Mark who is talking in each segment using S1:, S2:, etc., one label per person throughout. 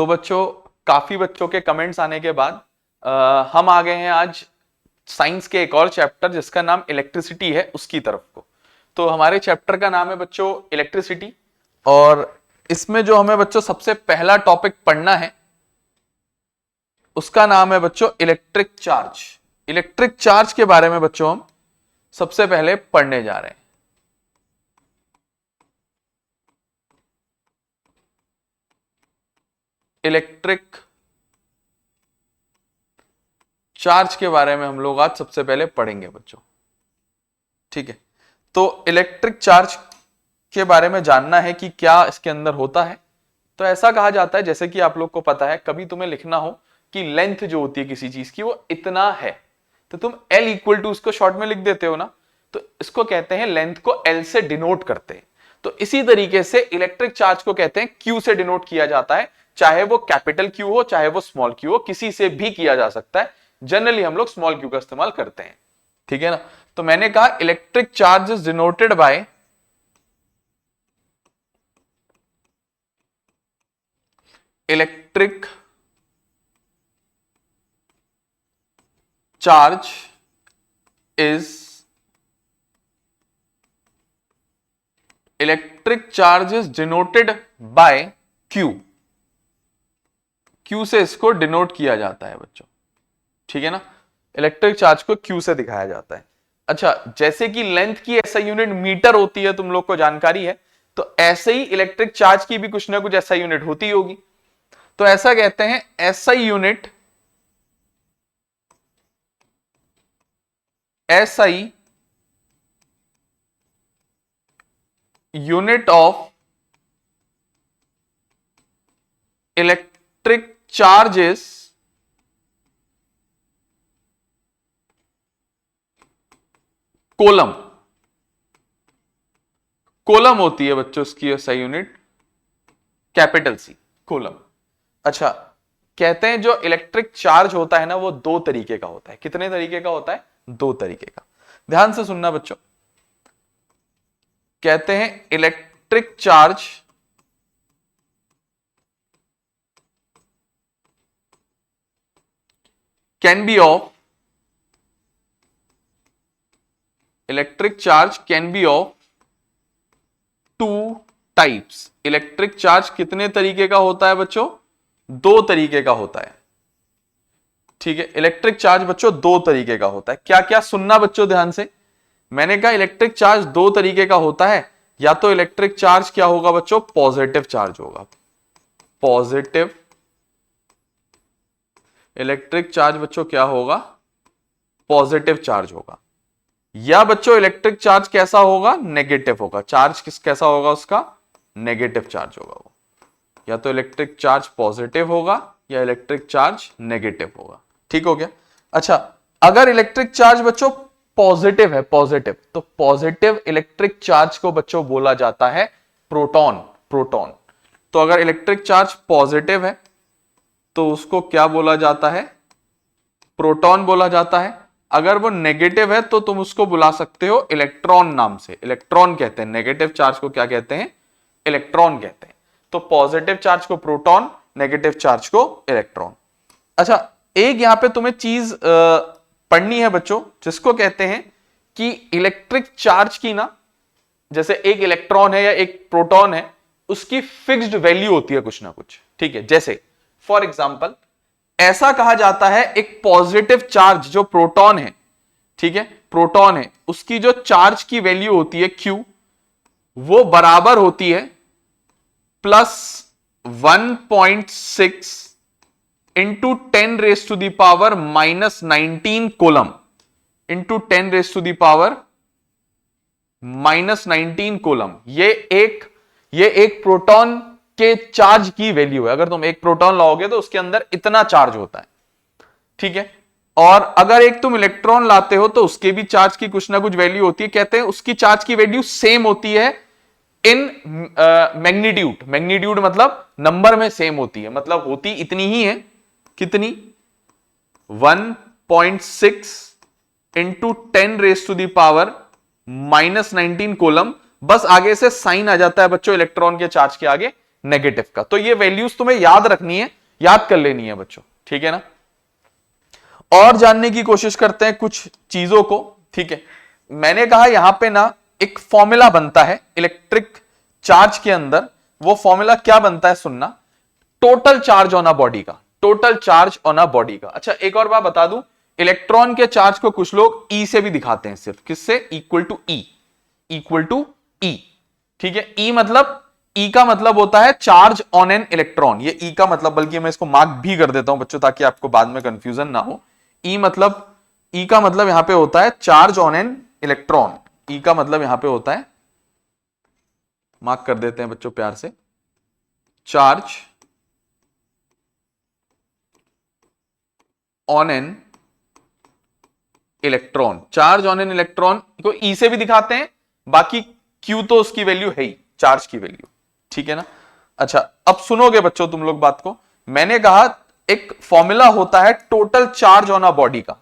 S1: तो बच्चों काफी बच्चों के कमेंट्स आने के बाद हम आ गए हैं आज साइंस के एक और चैप्टर जिसका नाम इलेक्ट्रिसिटी है उसकी तरफ को। तो हमारे चैप्टर का नाम है बच्चों इलेक्ट्रिसिटी, और इसमें जो हमें बच्चों सबसे पहला टॉपिक पढ़ना है उसका नाम है बच्चों इलेक्ट्रिक चार्ज। इलेक्ट्रिक चार्ज के बारे में बच्चों हम सबसे पहले पढ़ने जा रहे हैं। इलेक्ट्रिक चार्ज के बारे में हम लोग आज सबसे पहले पढ़ेंगे बच्चों, ठीक है। तो इलेक्ट्रिक चार्ज के बारे में जानना है कि क्या इसके अंदर होता है। तो ऐसा कहा जाता है, जैसे कि आप लोग को पता है, कभी तुम्हें लिखना हो कि लेंथ जो होती है किसी चीज की वो इतना है, तो तुम L इक्वल टू उसको शॉर्ट में लिख देते हो ना, तो इसको कहते हैं, लेंथ को L से डिनोट करते हैं। तो इसी तरीके से इलेक्ट्रिक चार्ज को कहते हैं Q से डिनोट किया जाता है, चाहे वो कैपिटल Q हो चाहे वो स्मॉल Q हो, किसी से भी किया जा सकता है। जनरली हम लोग स्मॉल Q का इस्तेमाल करते हैं, ठीक है ना। तो मैंने कहा electric charge is denoted by electric charge is electric charge is denoted bye Q। Q से इसको डिनोट किया जाता है बच्चों, ठीक है ना। इलेक्ट्रिक चार्ज को Q से दिखाया जाता है। अच्छा, जैसे कि लेंथ की ऐसा यूनिट मीटर होती है, तुम लोग को जानकारी है, तो ऐसे ही इलेक्ट्रिक चार्ज की भी कुछ ना कुछ ऐसा यूनिट होती होगी। तो ऐसा कहते हैं SI unit, SI unit of electric charges coulomb. Coulomb होती है बच्चों इसकी SI unit, capital C, coulomb. अच्छा, कहते हैं जो इलेक्ट्रिक चार्ज होता है ना वो दो तरीके का होता है। कितने तरीके का होता है? दो तरीके का। ध्यान से सुनना बच्चों, कहते हैं electric charge can be of electric charge can be of two types. Electric charge कितने तरीके का होता है बच्चों? दो तरीके का होता है, ठीक है। इलेक्ट्रिक चार्ज बच्चों दो तरीके का होता है। क्या क्या? सुनना बच्चों ध्यान से। मैंने कहा इलेक्ट्रिक चार्ज दो तरीके का होता है। या तो इलेक्ट्रिक चार्ज क्या होगा बच्चों? पॉजिटिव चार्ज होगा, पॉजिटिव इलेक्ट्रिक चार्ज बच्चों क्या होगा? पॉजिटिव चार्ज होगा। या बच्चों इलेक्ट्रिक चार्ज कैसा होगा? नेगेटिव होगा। चार्ज कैसा होगा उसका? नेगेटिव चार्ज होगा वो। या तो इलेक्ट्रिक चार्ज पॉजिटिव होगा या इलेक्ट्रिक चार्ज नेगेटिव होगा, ठीक हो गया। अच्छा, अगर इलेक्ट्रिक चार्ज बच्चों पॉजिटिव है, पॉजिटिव, तो पॉजिटिव इलेक्ट्रिक चार्ज को बच्चों बोला जाता है प्रोटॉन। प्रोटॉन। तो अगर इलेक्ट्रिक चार्ज पॉजिटिव है तो उसको क्या बोला जाता है? प्रोटॉन बोला जाता है। अगर वो नेगेटिव है तो तुम उसको बुला सकते हो इलेक्ट्रॉन नाम से। इलेक्ट्रॉन कहते हैं, नेगेटिव चार्ज को क्या कहते हैं? इलेक्ट्रॉन कहते हैं। तो पॉजिटिव चार्ज को प्रोटॉन, नेगेटिव चार्ज को इलेक्ट्रॉन। अच्छा, एक यहां पे तुम्हें चीज पढ़नी है बच्चों, जिसको कहते हैं कि इलेक्ट्रिक चार्ज की ना, जैसे एक इलेक्ट्रॉन है या एक प्रोटॉन है, उसकी फिक्स्ड वैल्यू होती है कुछ ना कुछ, ठीक है। जैसे फॉर एग्जाम्पल ऐसा कहा जाता है एक पॉजिटिव चार्ज जो प्रोटॉन है, ठीक है, प्रोटॉन है, उसकी जो चार्ज की वैल्यू होती है Q, वो बराबर होती है +1.6 into 10 raise to the power -19 coulomb, into 10 raise to the power -19 coulomb. ये एक प्रोटॉन के चार्ज की वैल्यू है। अगर तुम एक प्रोटॉन लाओगे तो उसके अंदर इतना चार्ज होता है, ठीक है। और अगर एक तुम इलेक्ट्रॉन लाते हो तो उसके भी चार्ज की कुछ ना कुछ वैल्यू होती है। कहते हैं उसकी चार्ज की वैल्यू सेम होती है इन मैग्नीट्यूड। मैग्नीट्यूड मतलब नंबर में सेम होती है, मतलब होती इतनी ही है। कितनी? 1.6 into 10 raise to the power -19 coulomb. बस आगे से साइन आ जाता है बच्चों इलेक्ट्रॉन के चार्ज के आगे, नेगेटिव का। तो ये वैल्यूज तुम्हें याद रखनी है, याद कर लेनी है बच्चों, ठीक है ना। और जानने की कोशिश करते हैं कुछ चीजों को, ठीक है। मैंने कहा यहां पे ना एक फॉर्मूला बनता है इलेक्ट्रिक चार्ज के अंदर, वो फॉर्मूला क्या बनता है सुनना, total charge on a body का, total charge on a body का। अच्छा एक और बात बता दूं, इलेक्ट्रॉन के चार्ज को कुछ लोग ई से भी दिखाते हैं, सिर्फ किससे, equal to E, equal to E, ठीक है। ई मतलब, ई का मतलब होता है चार्ज ऑन एन इलेक्ट्रॉन, ये ई का मतलब, बल्कि मैं इसको मार्क भी कर देता हूं बच्चों ताकि आपको बाद में कंफ्यूजन ना हो। ई मतलब, ई का मतलब यहां पे होता है चार्ज ऑन एन इलेक्ट्रॉन, ई का मतलब यहां पे होता है, मार्क कर देते हैं बच्चों प्यार से, charge on an electron. Charge on an electron को ई से भी दिखाते हैं, बाकी क्यू तो उसकी वैल्यू है ही, चार्ज की वैल्यू, ठीक है ना। अच्छा अब सुनोगे बच्चों तुम लोग बात को, मैंने कहा एक फॉर्मूला होता है total charge on a body का,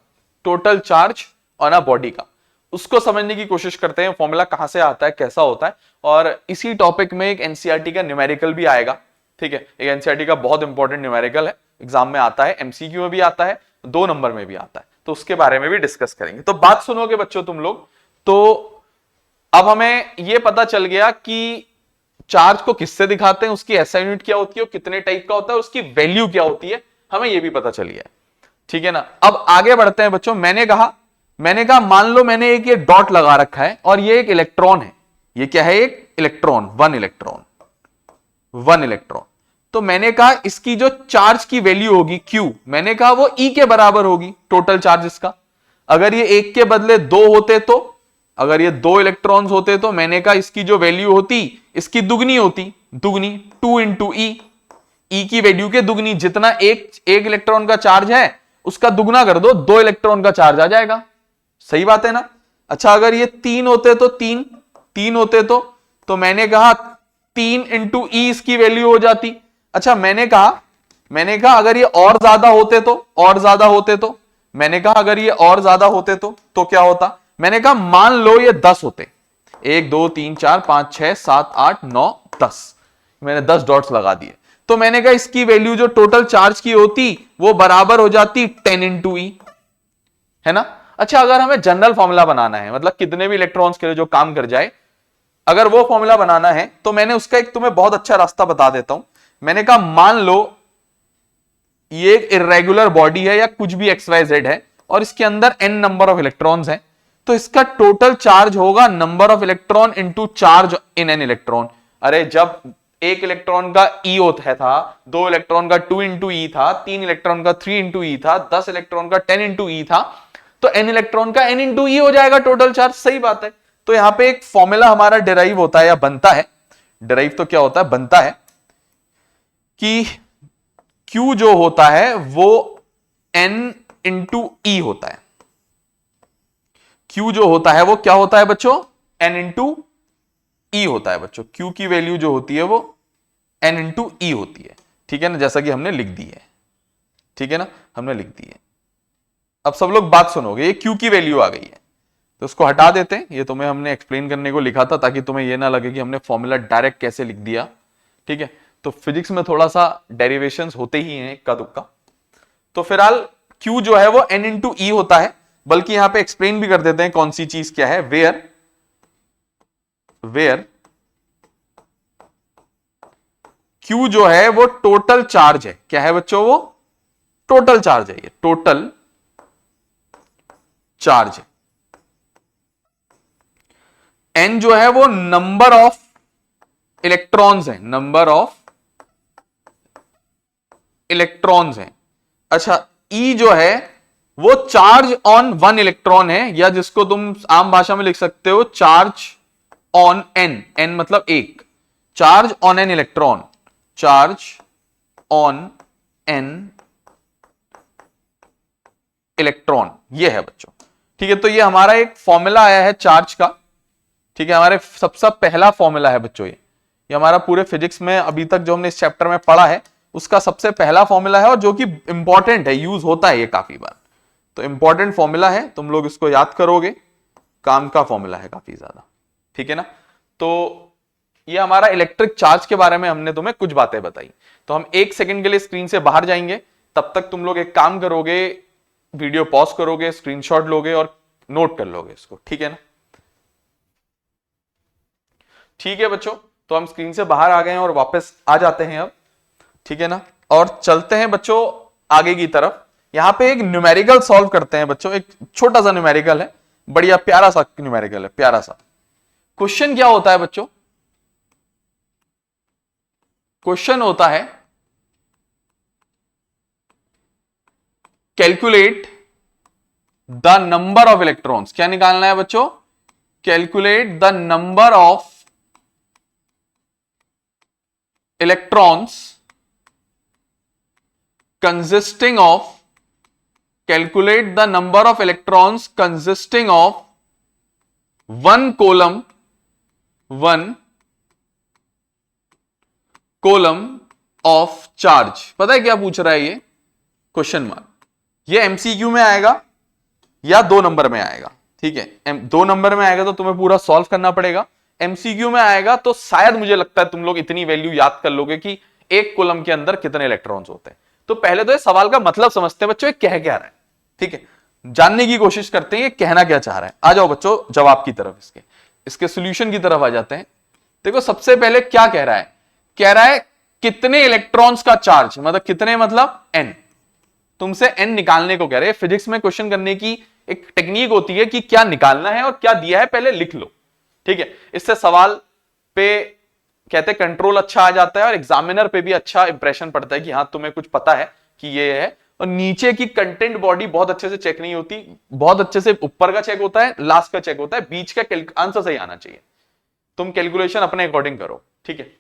S1: total charge on a body का, उसको समझने की कोशिश करते हैं फॉर्मूला कहां से आता है, कैसा होता है। और इसी टॉपिक में एक एनसीईआरटी का न्यूमेरिकल भी आएगा, ठीक है। एक एनसीईआरटी का बहुत इंपॉर्टेंट न्यूमेरिकल है, एग्जाम में आता है, एमसीक्यू में भी आता है, 2 नंबर में भी आता है, तो उसके बारे में भी डिस्कस करेंगे। तो बात सुनोगे बच्चों तुम लोग, तो अब हमें यह पता चल गया कि चार्ज को किससे दिखाते हैं, उसकी एसआई यूनिट क्या होती है, कितने टाइप का होता है, उसकी वैल्यू क्या होती है, हमें यह भी पता चल गया, ठीक है ना। अब आगे बढ़ते हैं बच्चों, मैंने कहा मान लो मैंने एक ये डॉट लगा रखा है और ये एक इलेक्ट्रॉन है, ये क्या है, एक इलेक्ट्रॉन, वन इलेक्ट्रॉन। तो मैंने कहा इसकी जो चार्ज की वैल्यू होगी Q, मैंने कहा वो E के बराबर होगी, टोटल चार्ज इसका। अगर ये एक के बदले 2 होते तो, अगर ये 2 इलेक्ट्रॉन्स होते तो मैंने कहा इसकी जो वैल्यू होती इसकी दुगनी होती, दुगनी 2 इंटू ई, ई की वैल्यू के दुगनी, जितना एक इलेक्ट्रॉन का चार्ज है उसका दुगना कर दो, 2 इलेक्ट्रॉन का चार्ज आ जाएगा, सही बात है ना। अच्छा अगर ये 3 होते तो, तीन होते तो मैंने कहा 3 इंटू ई इसकी वैल्यू हो जाती। अच्छा मैंने कहा अगर ये और ज्यादा होते तो, मैंने कहा अगर ये और ज्यादा होते तो क्या होता, मैंने कहा मान लो ये 10 होते, 1 2 3 4 5 6 7 8 9 10, मैंने 10 डॉट्स लगा दिए, तो मैंने कहा इसकी वैल्यू जो टोटल चार्ज की होती वो बराबर हो जाती 10 इंटू ई, है ना। अच्छा अगर हमें जनरल फॉर्मूला बनाना है, मतलब कितने भी इलेक्ट्रॉन्स के लिए जो काम कर जाए, अगर वो फॉर्मूला बनाना है तो मैंने उसका एक तुम्हें बहुत अच्छा रास्ता बता देता हूं। मैंने कहा मान लो ये एक इर्रेगुलर बॉडी है या कुछ भी XYZ है और इसके अंदर n नंबर ऑफ इलेक्ट्रॉन्स हैं, तो इसका टोटल चार्ज होगा number of electron into charge in an electron. अरे जब एक इलेक्ट्रॉन का E होता था, 2 इलेक्ट्रॉन का 2 इंटू ई था, 3 इलेक्ट्रॉन का 3 इंटू ई था, 10 इलेक्ट्रॉन का 10 इंटू ई था, तो n इलेक्ट्रॉन का n इंटू ई हो जाएगा टोटल चार्ज, सही बात है। तो यहां पे एक फॉर्मूला हमारा डिराइव होता है या बनता है, डिराइव तो क्या होता है, बनता है कि Q जो होता है वो n इंटू ई होता है। Q जो होता है वो क्या होता है बच्चों, n इंटू ई होता है बच्चों। Q की वैल्यू जो होती है वो n इंटू ई होती है, ठीक है ना, जैसा कि हमने लिख दी है, ठीक है ना, हमने लिख दी है। अब सब लोग बात सुनोगे, ये Q की वैल्यू आ गई है तो उसको हटा देते हैं, ये तुम्हें हमने एक्सप्लेन करने को लिखा था ताकि तुम्हें ये ना लगे कि हमने फॉर्मूला डायरेक्ट कैसे लिख दिया, ठीक है। तो फिजिक्स में थोड़ा सा डेरिवेशंस होते ही हैं इक्का दुक्का। तो फिलहाल Q जो है वो n इंटू ई होता है, बल्कि यहां पे एक्सप्लेन भी कर देते हैं कौन सी चीज क्या है, वेयर Q जो है वो टोटल चार्ज है, क्या है बच्चों, वो टोटल चार्ज है, ये टोटल चार्ज है। n जो है वो नंबर ऑफ इलेक्ट्रॉन्स है, नंबर ऑफ इलेक्ट्रॉन्स है। अच्छा E जो है वो चार्ज ऑन 1 इलेक्ट्रॉन है, या जिसको तुम आम भाषा में लिख सकते हो चार्ज ऑन n, n मतलब एक, charge on an electron, charge on an electron, ये है बच्चों, ठीक है। तो ये हमारा एक फॉर्मूला आया है चार्ज का, ठीक है, हमारे सबसे पहला फॉर्मूला है बच्चों, ये हमारा पूरे फिजिक्स में अभी तक जो हमने इस चैप्टर में पढ़ा है उसका सबसे पहला फॉर्मूला है, और जो कि इंपॉर्टेंट है, यूज होता है ये काफी बार, तो इंपॉर्टेंट फॉर्मूला है, तुम लोग इसको याद करोगे, काम का फॉर्मूला है काफी ज्यादा, ठीक है ना। तो ये हमारा इलेक्ट्रिक चार्ज के बारे में हमने तुम्हें कुछ बातें बताई। तो हम 1 सेकंड के लिए स्क्रीन से बाहर जाएंगे, तब तक तुम लोग एक काम करोगे, वीडियो पॉज करोगे, स्क्रीनशॉट लोगे और नोट कर लोगे इसको, ठीक है ना? ठीक है बच्चों, तो हम स्क्रीन से बाहर आ गए हैं और वापस आ जाते हैं अब, ठीक है ना? और चलते हैं बच्चों आगे की तरफ। यहां पे एक न्यूमेरिकल सॉल्व करते हैं बच्चों, एक छोटा सा न्यूमेरिकल है, बढ़िया प्यारा सा न्यूमेरिकल है, प्यारा सा। क्वेश्चन क्या होता है बच्चों? क्वेश्चन होता है calculate the number of electrons. क्या निकालना है बच्चों? Calculate the number of electrons consisting of, calculate the number of electrons consisting of one column of charge। पता है क्या पूछ रहा है ये? Question mark. ये एमसीक्यू में आएगा या 2 नंबर में आएगा, ठीक है? 2 नंबर में आएगा तो तुम्हें पूरा सॉल्व करना पड़ेगा, एमसीक्यू में आएगा तो शायद मुझे लगता है तुम लोग इतनी वैल्यू याद कर लोगे कि एक कॉलम के अंदर कितने इलेक्ट्रॉन्स होते हैं। तो पहले तो इस सवाल का मतलब समझते हैं बच्चों, ये कह क्या रहा है, ठीक है? जानने की कोशिश करते हैं ये कहना क्या चाह रहा है। आ जाओ बच्चों जवाब की तरफ, इसके सॉल्यूशन की तरफ आ जाते हैं। देखो सबसे पहले क्या कह रहा है? कह रहा है कितने इलेक्ट्रॉन्स का चार्ज, मतलब कितने, मतलब n। तुमसे n निकालने को कह रहे हैं। फिजिक्स में क्वेश्चन करने की एक टेक्निक होती है कि क्या निकालना है और क्या दिया है पहले लिख लो, ठीक है? इससे सवाल पे कहते हैं कंट्रोल अच्छा आ जाता है और एग्जामिनर पे भी अच्छा इंप्रेशन पड़ता है कि हाँ तुम्हें कुछ पता है कि ये है। और नीचे की कंटेंट बॉडी बहुत अच्छे से चेक नहीं होती, बहुत अच्छे से ऊपर का चेक होता है, लास्ट का चेक होता है, बीच का आंसर सही आना चाहिए। तुम कैलकुलेशन अपने अकॉर्डिंग करो, ठीक है?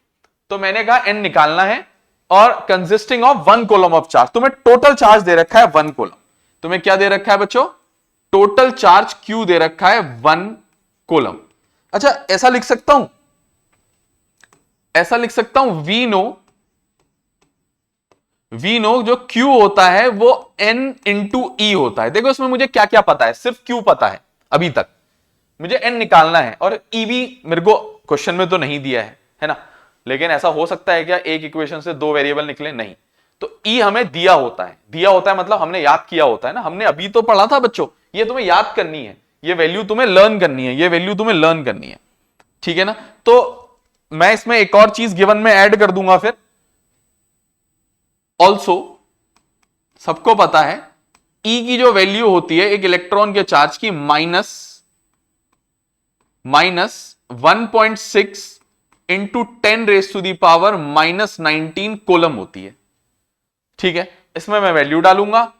S1: तो मैंने कहा n निकालना है और consisting of 1 column of charge. तुम्हें टोटल चार्ज दे रखा है 1 कॉलम। तुम्हें क्या दे रखा है बच्चों? टोटल चार्ज Q दे रखा है 1 कॉलम। अच्छा ऐसा लिख सकता हूं, ऐसा लिख सकता हूं वी नो जो Q होता है वो N इंटू E होता है। देखो इसमें मुझे क्या क्या पता है, सिर्फ Q पता है अभी तक, मुझे N निकालना है और E भी मेरे को क्वेश्चन में तो नहीं दिया है ना? लेकिन ऐसा हो सकता है क्या एक इक्वेशन से 2 वेरिएबल निकले? नहीं। तो E हमें दिया होता है मतलब हमने याद किया होता है ना, हमने अभी तो पढ़ा था बच्चों। ये तुम्हें याद करनी है, ये वैल्यू तुम्हें लर्न करनी है, ये वैल्यू तुम्हें लर्न करनी है, ठीक है ना? तो मैं इसमें एक और चीज गिवन में ऐड कर दूंगा फिर। ऑल्सो सबको पता है E की जो वैल्यू होती है एक इलेक्ट्रॉन के चार्ज की माइनस 1.6 इंटू 10⁻⁻19 कोलम होती है, ठीक है? इसमें मैं वैल्यू डालूंगा।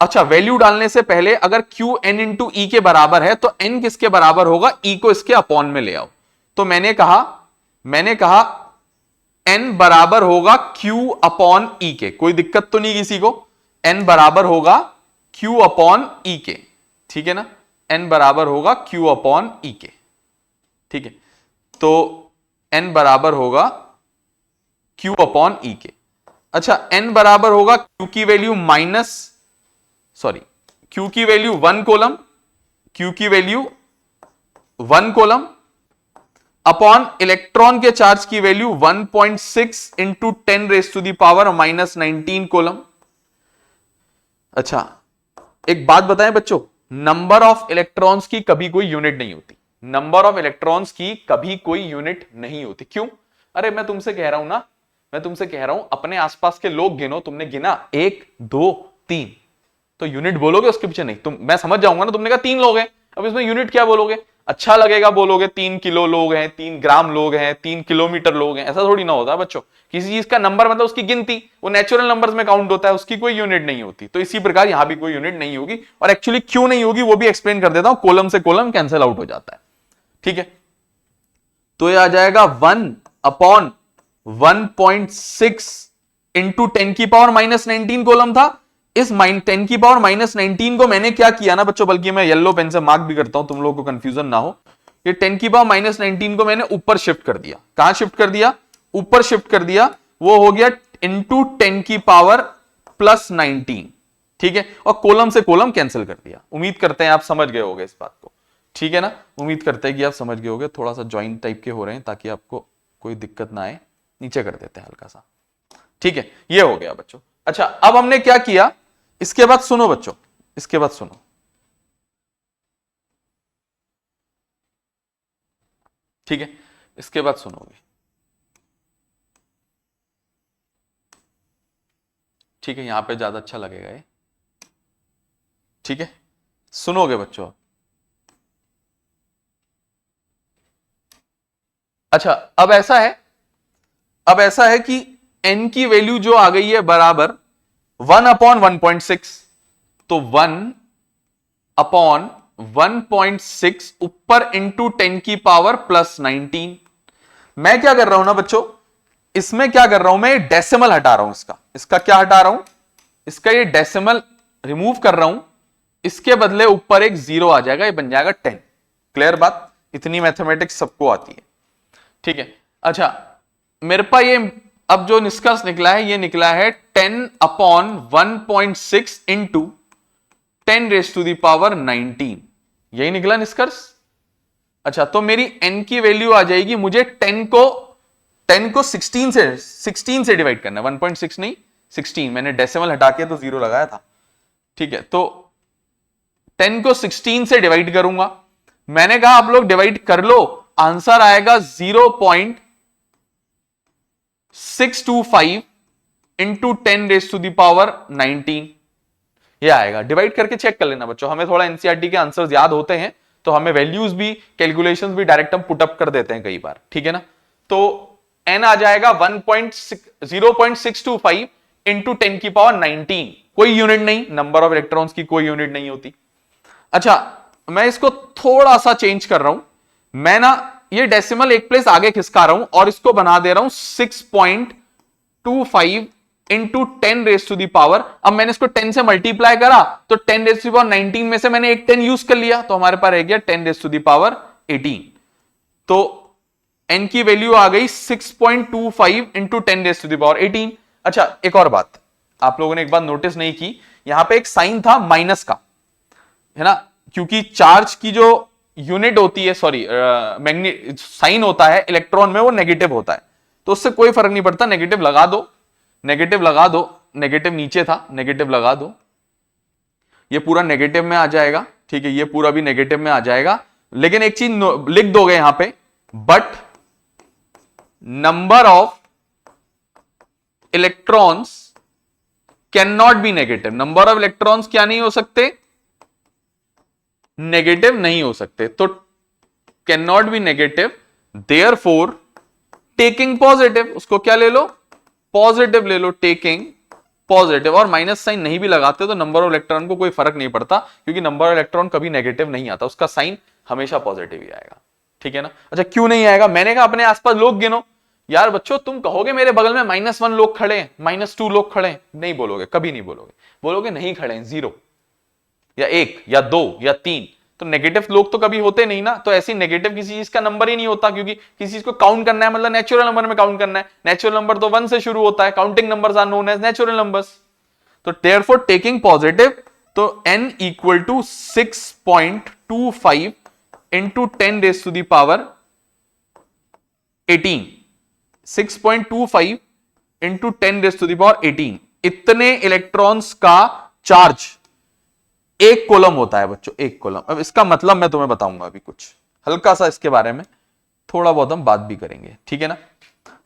S1: अच्छा वैल्यू डालने से पहले अगर Q N इंटू E के बराबर है तो N किसके बराबर होगा? E को इसके अपॉन में ले आओ। तो मैंने कहा N बराबर होगा Q अपॉन E के। कोई दिक्कत तो नहीं किसी को? N बराबर होगा Q अपॉन E के, ठीक है ना? N बराबर होगा Q अपॉन E के, ठीक है? तो N बराबर होगा Q अपॉन E के। अच्छा N बराबर होगा Q की वैल्यू Q की वैल्यू 1 कॉलम, Q की वैल्यू 1 कॉलम अपॉन इलेक्ट्रॉन के चार्ज की वैल्यू 1.6 इंटू 10⁻⁻19 कोलम। अच्छा एक बात बताएं बच्चों, नंबर ऑफ इलेक्ट्रॉन्स की कभी कोई यूनिट नहीं होती। नंबर ऑफ इलेक्ट्रॉन्स की कभी कोई यूनिट नहीं होती। क्यों? अरे मैं तुमसे कह रहा हूं ना, अपने आसपास के लोग गिनो। तुमने गिना 1 2 3 तो यूनिट बोलोगे उसके पीछे नहीं। मैं समझ जाऊंगा ना, तुमने कहा 3 लोग हैं, अब इसमें यूनिट क्या बोलोगे? अच्छा लगेगा बोलोगे 3 किलो लोग हैं, 3 ग्राम लोग हैं, 3 किलोमीटर लोग हैं। ऐसा थोड़ी ना होता बच्चों। किसी चीज का नंबर मतलब उसकी गिनती, वो नेचुरल नंबर्स में काउंट होता है, उसकी कोई यूनिट नहीं होती। तो इसी प्रकार यहां भी कोई यूनिट नहीं होगी। और एक्चुअली क्यों नहीं होगी वो भी एक्सप्लेन कर देता हूं। कॉलम से कॉलम कैंसिल आउट हो जाता है, ठीक है? तो ये आ जाएगा 1 अपॉन 1.6 इंटू 10⁻⁻19 कॉलम था। इस 10⁻⁻19 को मैंने क्या किया ना बच्चों, बल्कि मैं येलो पेन से मार्क भी करता हूं तुम लोगों को कंफ्यूजन ना हो। ये 10⁻⁻19 को मैंने ऊपर शिफ्ट कर दिया। कहां शिफ्ट कर दिया? ऊपर शिफ्ट कर दिया। वो हो गया इंटू 10⁻+19, ठीक है? और कॉलम से कॉलम कैंसिल कर दिया। उम्मीद करते हैं आप समझ गए होंगे इस बात को, ठीक है ना? उम्मीद करते हैं कि आप समझ गए होंगे। थोड़ा सा ज्वाइंट टाइप के हो रहे हैं ताकि आपको कोई दिक्कत ना आए, नीचे कर देते हैं हल्का सा, ठीक है। ये हो गया बच्चों। अच्छा अब हमने क्या किया, इसके बाद सुनो बच्चों, इसके बाद सुनो, ठीक है, इसके बाद सुनोगे, ठीक है, यहां पे ज्यादा अच्छा लगेगा ये, ठीक है, सुनोगे बच्चों। अच्छा अब ऐसा है कि n की वैल्यू जो आ गई है बराबर 1/1.6, तो 1/1.6 ऊपर इंटू 10 की पावर प्लस 19। मैं क्या कर रहा हूं ना बच्चों, इसमें क्या कर रहा हूं, मैं डेसिमल हटा रहा हूं, इसका क्या हटा रहा हूं, इसका ये डेसिमल रिमूव कर रहा हूं, इसके बदले ऊपर एक जीरो आ जाएगा, ये बन जाएगा 10। क्लियर बात, इतनी मैथमेटिक्स सबको आती है, ठीक है। अच्छा मेरे पास ये अब जो निष्कर्ष निकला है, ये निकला है 10/1.6 इंटू 10⁻⁹ यही निकला निष्कर्ष। अच्छा तो मेरी n की वैल्यू आ जाएगी, मुझे 10 को 16 से डिवाइड करना है, 1.6 नहीं 16, मैंने डेसिमल हटा के तो जीरो लगाया था, ठीक है। तो 10 को 16 से डिवाइड करूंगा, मैंने कहा आप लोग डिवाइड कर लो, आंसर आएगा 0.625 इंटू 10⁻⁹ ये आएगा। डिवाइड करके चेक कर लेना बच्चों, हमें थोड़ा एनसीईआरटी के आंसर्स याद होते हैं तो हमें वैल्यूज भी कैलकुलेशंस भी डायरेक्ट हम पुटअप कर देते हैं कई बार, ठीक है ना। तो n आ जाएगा 0.625 इंटू 10⁻⁹, कोई यूनिट नहीं, नंबर ऑफ इलेक्ट्रॉन्स की कोई यूनिट नहीं होती। अच्छा मैं इसको थोड़ा सा चेंज कर रहा हूं, मैं ना ये डेसिमल एक प्लेस आगे खिसका रहा हूं और इसको बना दे रहा हूं 6.25 इंटू 10⁻⁴। अब मैंने इसको 10 से मल्टीप्लाई करा तो 10⁻⁹ में से मैंने एक 10 यूज कर लिया, तो हमारे पास रह गया 10⁻18। तो n की वैल्यू आ गई 6.25 इंटू 10⁻18। अच्छा एक और बात आप लोगों ने एक बात नोटिस नहीं की, यहां पे एक साइन था माइनस का, है ना, क्योंकि चार्ज की जो यूनिट होती है, सॉरी साइन होता है इलेक्ट्रॉन में, वो नेगेटिव होता है, तो उससे कोई फर्क नहीं पड़ता, नेगेटिव लगा दो, नेगेटिव लगा दो, नेगेटिव नीचे था, नेगेटिव लगा दो, ये पूरा नेगेटिव में आ जाएगा, ठीक है, ये पूरा भी नेगेटिव में आ जाएगा। लेकिन एक चीज लिख दोगे यहां पे, but number of electrons can not be negative, number of electrons क्या नहीं हो सकते, नेगेटिव नहीं हो सकते, तो can not be negative, therefore taking positive, उसको क्या ले लो, पॉजिटिव ले लो, टेकिंग पॉजिटिव, और माइनस साइन नहीं भी लगाते तो नंबर ऑफ इलेक्ट्रॉन को कोई फर्क नहीं पड़ता, क्योंकि नंबर ऑफ इलेक्ट्रॉन कभी नेगेटिव नहीं आता, उसका साइन हमेशा पॉजिटिव ही आएगा, ठीक है ना। अच्छा क्यों नहीं आएगा, मैंने कहा अपने आसपास लोग गिनो, यार बच्चों तुम कहोगे मेरे बगल में -1 लोग खड़े हैं, -2 लोग खड़े हैं, नहीं बोलोगे, कभी नहीं बोलोगे, बोलोगे नहीं खड़े हैं, 0 या 1 या 2 या 3, तो नेगेटिव लोग तो कभी होते नहीं ना। तो ऐसी नेगेटिव किसी चीज का नंबर ही नहीं होता, क्योंकि किसी चीज को काउंट करना है, मतलब नेचुरल नंबर में काउंट करना है, नेचुरल नंबर तो 1 से शुरू होता है, counting numbers are known as natural numbers. तो देयरफॉर टेकिंग पॉजिटिव, तो n equal to 6.25 into 10⁻18, 6.25 into 10⁻18, इतने इलेक्ट्रॉन्स का चार्ज एक कॉलम होता है बच्चों, एक कॉलम। अब इसका मतलब मैं तुम्हें बताऊंगा अभी कुछ हल्का सा, इसके बारे में थोड़ा बहुत हम बात भी करेंगे, ठीक है ना।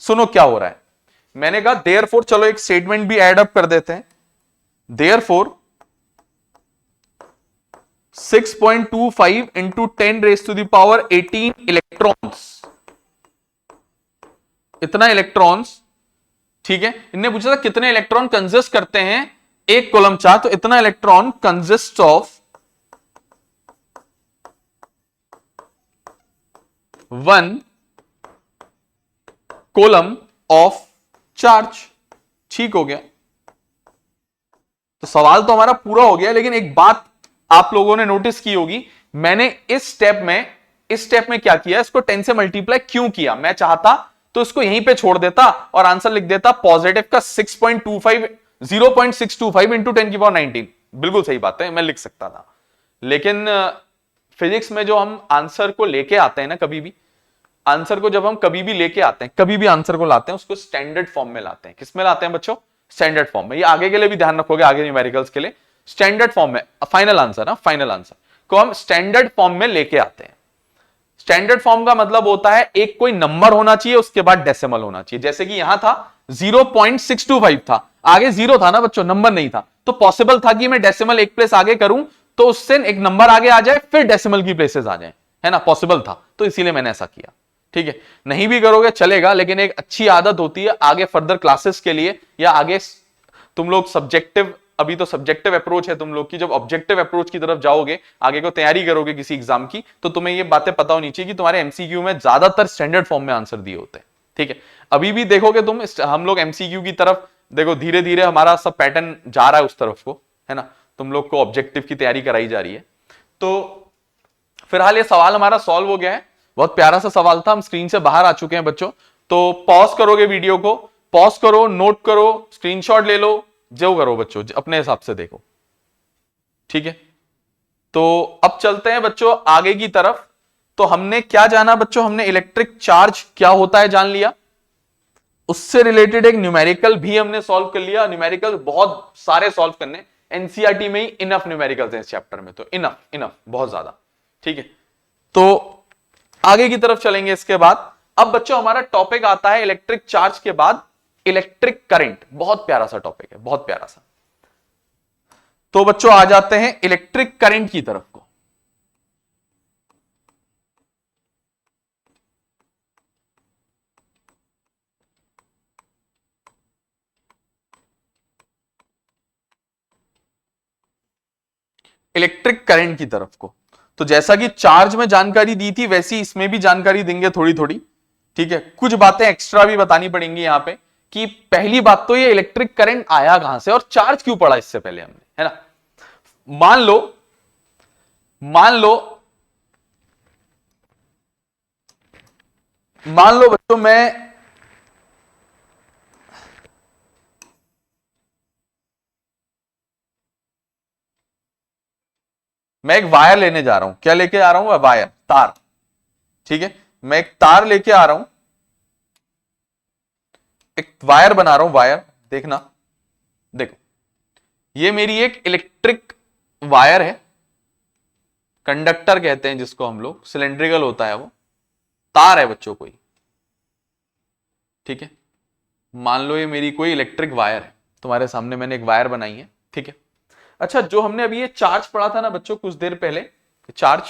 S1: सुनो क्या हो रहा है, मैंने कहा देयरफॉर, चलो एक स्टेटमेंट भी ऐड अप कर देते हैं, देयरफॉर 6.25 इंटू 10⁻18 इलेक्ट्रॉन्स, इतना इलेक्ट्रॉन्स, ठीक है। इनने पूछा था कितने इलेक्ट्रॉन कंसिस्ट करते हैं एक कॉलम चार्ज, तो इतना electron consist of 1 column of charge, ठीक हो गया। तो सवाल तो हमारा पूरा हो गया, लेकिन एक बात आप लोगों ने नोटिस की होगी, मैंने इस स्टेप में क्या किया, इसको 10 से मल्टीप्लाई क्यों किया, मैं चाहता तो इसको यहीं पे छोड़ देता और आंसर लिख देता पॉजिटिव का 0.625 इंटू 10⁻19, बिल्कुल सही बात है, मैं लिख सकता था। लेकिन फिजिक्स में जो हम आंसर को लेके आते हैं ना कभी भी, आंसर को जब हम कभी भी लेके आते हैं, कभी भी आंसर को लाते हैं, उसको स्टैंडर्ड फॉर्म में लाते हैं। किस में लाते हैं बच्चों? स्टैंडर्ड फॉर्म में। ये आगे के लिए भी ध्यान रखोगे, आगे न्यूमेरिकल्स के लिए स्टैंडर्ड फॉर्म में फाइनल आंसर, ना फाइनल आंसर को हम स्टैंडर्ड फॉर्म में लेके आते हैं। स्टैंडर्ड फॉर्म का मतलब होता है एक कोई नंबर होना चाहिए, उसके बाद डेसिमल होना चाहिए। जैसे कि यहां था 0.625 था, आगे जीरो था ना बच्चों, नंबर नहीं था, तो पॉसिबल था कि मैं डेसिमल एक प्लेस आगे करूं तो उससे एक नंबर आगे आ जाए, फिर डेसिमल की प्लेसेस आ जाए, है ना, पॉसिबल था, तो इसीलिए मैंने ऐसा किया। ठीक है, नहीं भी करोगे चलेगा, लेकिन एक अच्छी आदत होती है आगे फर्दर क्लासेस के लिए, या आगे तुम लोग सब्जेक्टिव, अभी तो सब्जेक्टिव अप्रोच है तुम लोग की, जब ऑब्जेक्टिव अप्रोच की तरफ जाओगे, आगे को तैयारी करोगे किसी एग्जाम की, तो तुम्हें ये बातें पता होनी चाहिए कि तुम्हारे एमसीक्यू में ज्यादातर स्टैंडर्ड फॉर्म में आंसर दिए होते हैं। ठीक है, अभी भी देखोगे तुम, हम लोग एमसीक्यू की तरफ देखो, धीरे धीरे हमारा सब पैटर्न जा रहा है उस तरफ को, है ना, तुम लोग को ऑब्जेक्टिव की तैयारी कराई जा रही है। तो फिलहाल ये सवाल हमारा सॉल्व हो गया है, बहुत प्यारा सा सवाल था, हम स्क्रीन से बाहर आ चुके हैं बच्चों। तो पॉज करोगे वीडियो को, पॉज करो, नोट करो, स्क्रीनशॉट ले लो, जो करो बच्चों अपने हिसाब से देखो। ठीक है, तो अब चलते हैं बच्चों आगे की तरफ। तो हमने क्या जाना बच्चों? हमने इलेक्ट्रिक चार्ज क्या होता है जान लिया, उससे रिलेटेड एक न्यूमेरिकल भी हमने सॉल्व कर लिया। न्यूमेरिकल बहुत सारे सॉल्व करने, एनसीईआरटी में ही इनफ न्यूमेरिकल्स हैं इस चैप्टर में, तो इनफ इनफ बहुत ज्यादा। ठीक है, तो आगे की तरफ चलेंगे इसके बाद। अब बच्चों हमारा टॉपिक आता है इलेक्ट्रिक चार्ज के बाद इलेक्ट्रिक करंट, बहुत प्यारा सा टॉपिक है, बहुत प्यारा सा। तो बच्चों आ जाते हैं इलेक्ट्रिक करंट की तरफ को। इलेक्ट्रिक करंट की तरफ को, तो जैसा कि चार्ज में जानकारी दी थी वैसी इसमें भी जानकारी देंगे थोड़ी थोड़ी। ठीक है, कुछ बातें एक्स्ट्रा भी बतानी पड़ेंगी यहां पे, कि पहली बात तो ये इलेक्ट्रिक करंट आया कहां से और चार्ज क्यों पड़ा इससे पहले हमने, है ना। मान लो मान लो मान लो बच्चों, मैं एक वायर लेने जा रहा हूं। क्या लेके आ रहा हूं? वायर, तार। ठीक है, मैं एक तार लेके आ रहा हूं, एक वायर बना रहा हूं, वायर। देखना, देखो, ये मेरी एक इलेक्ट्रिक वायर है, कंडक्टर कहते हैं जिसको हम लोग, सिलेंड्रिकल होता है वो, तार है बच्चों कोई। ठीक है, मान लो ये मेरी कोई इलेक्ट्रिक वायर है, तुम्हारे सामने मैंने एक वायर बनाई है। ठीक है, अच्छा, जो हमने अभी ये चार्ज पढ़ा था ना बच्चों कुछ देर पहले, चार्ज,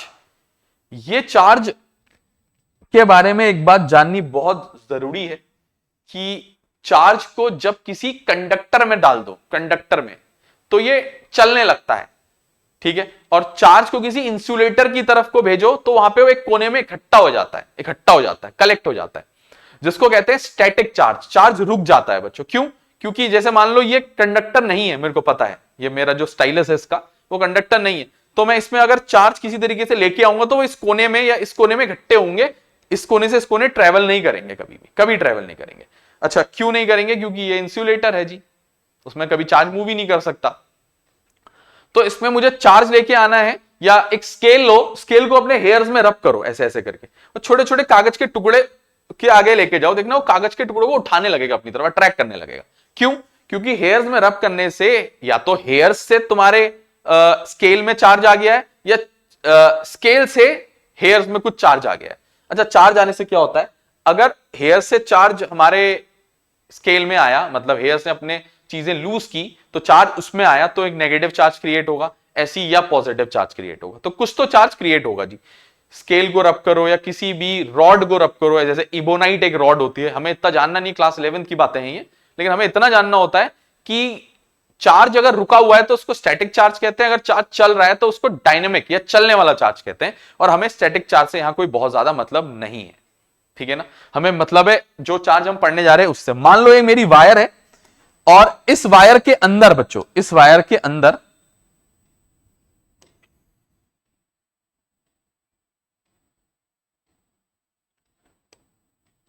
S1: ये चार्ज के बारे में एक बात जाननी बहुत जरूरी है, कि चार्ज को जब किसी कंडक्टर में डाल दो, कंडक्टर में, तो ये चलने लगता है। ठीक है, और चार्ज को किसी इंसुलेटर की तरफ को भेजो तो वहां पे वो एक कोने में इकट्ठा हो जाता है, इकट्ठा हो जाता है, कलेक्ट हो जाता है, जिसको कहते हैं स्टैटिक चार्ज। चार्ज रुक जाता है बच्चों, क्यों? क्योंकि जैसे मान लो ये कंडक्टर नहीं है, मेरे को पता है ये मेरा जो स्टाइलस है इसका, वो कंडक्टर नहीं है, तो मैं इसमें अगर चार्ज किसी तरीके से लेके आऊंगा तो वो इस कोने में या इस कोने में इकट्ठे होंगे, इस कोने से इस कोने ट्रेवल नहीं करेंगे, कभी भी, कभी ट्रेवल नहीं करेंगे। अच्छा, क्यों नहीं करेंगे? क्योंकि ये इंसुलेटर है जी, उसमें कभी चार्ज मूव ही नहीं कर सकता। तो इसमें मुझे चार्ज लेके आना है, या एक स्केल लो, स्केल को अपने हेयर्स में रब करो ऐसे ऐसे करके, और छोटे छोटे कागज के टुकड़े के आगे लेके जाओ, देखना वो कागज के टुकड़ों को उठाने लगेगा अपनी तरफ, ट्रैक करने लगेगा। क्यों? क्योंकि हेयर्स में रब करने से या तो हेयर्स से तुम्हारे स्केल में चार्ज आ गया है, या स्केल से हेयर्स में कुछ चार्ज आ गया है। अच्छा, चार्ज आने से क्या होता है? अगर हेयर से चार्ज हमारे स्केल में आया, मतलब हेयर्स ने अपने चीजें लूज की, तो चार्ज उसमें आया, तो एक नेगेटिव चार्ज क्रिएट होगा ऐसी, या पॉजिटिव चार्ज क्रिएट होगा, तो कुछ तो चार्ज क्रिएट होगा जी। स्केल को रब करो या किसी भी रॉड को रब करो, जैसे इबोनाइट एक रॉड होती है, हमें इतना जानना नहीं, क्लास 11 की बातें हैं ये, लेकिन हमें इतना जानना होता है कि चार्ज अगर रुका हुआ है तो उसको स्टैटिक चार्ज कहते हैं, अगर चार्ज चल रहा है तो उसको डायनेमिक या चलने वाला चार्ज कहते हैं, और हमें स्टैटिक चार्ज से यहां कोई बहुत ज्यादा मतलब नहीं है। ठीक है ना, हमें मतलब है जो चार्ज हम पढ़ने जा रहे हैं उससे। मान लो ये मेरी वायर है, और इस वायर के अंदर बच्चों, इस वायर के अंदर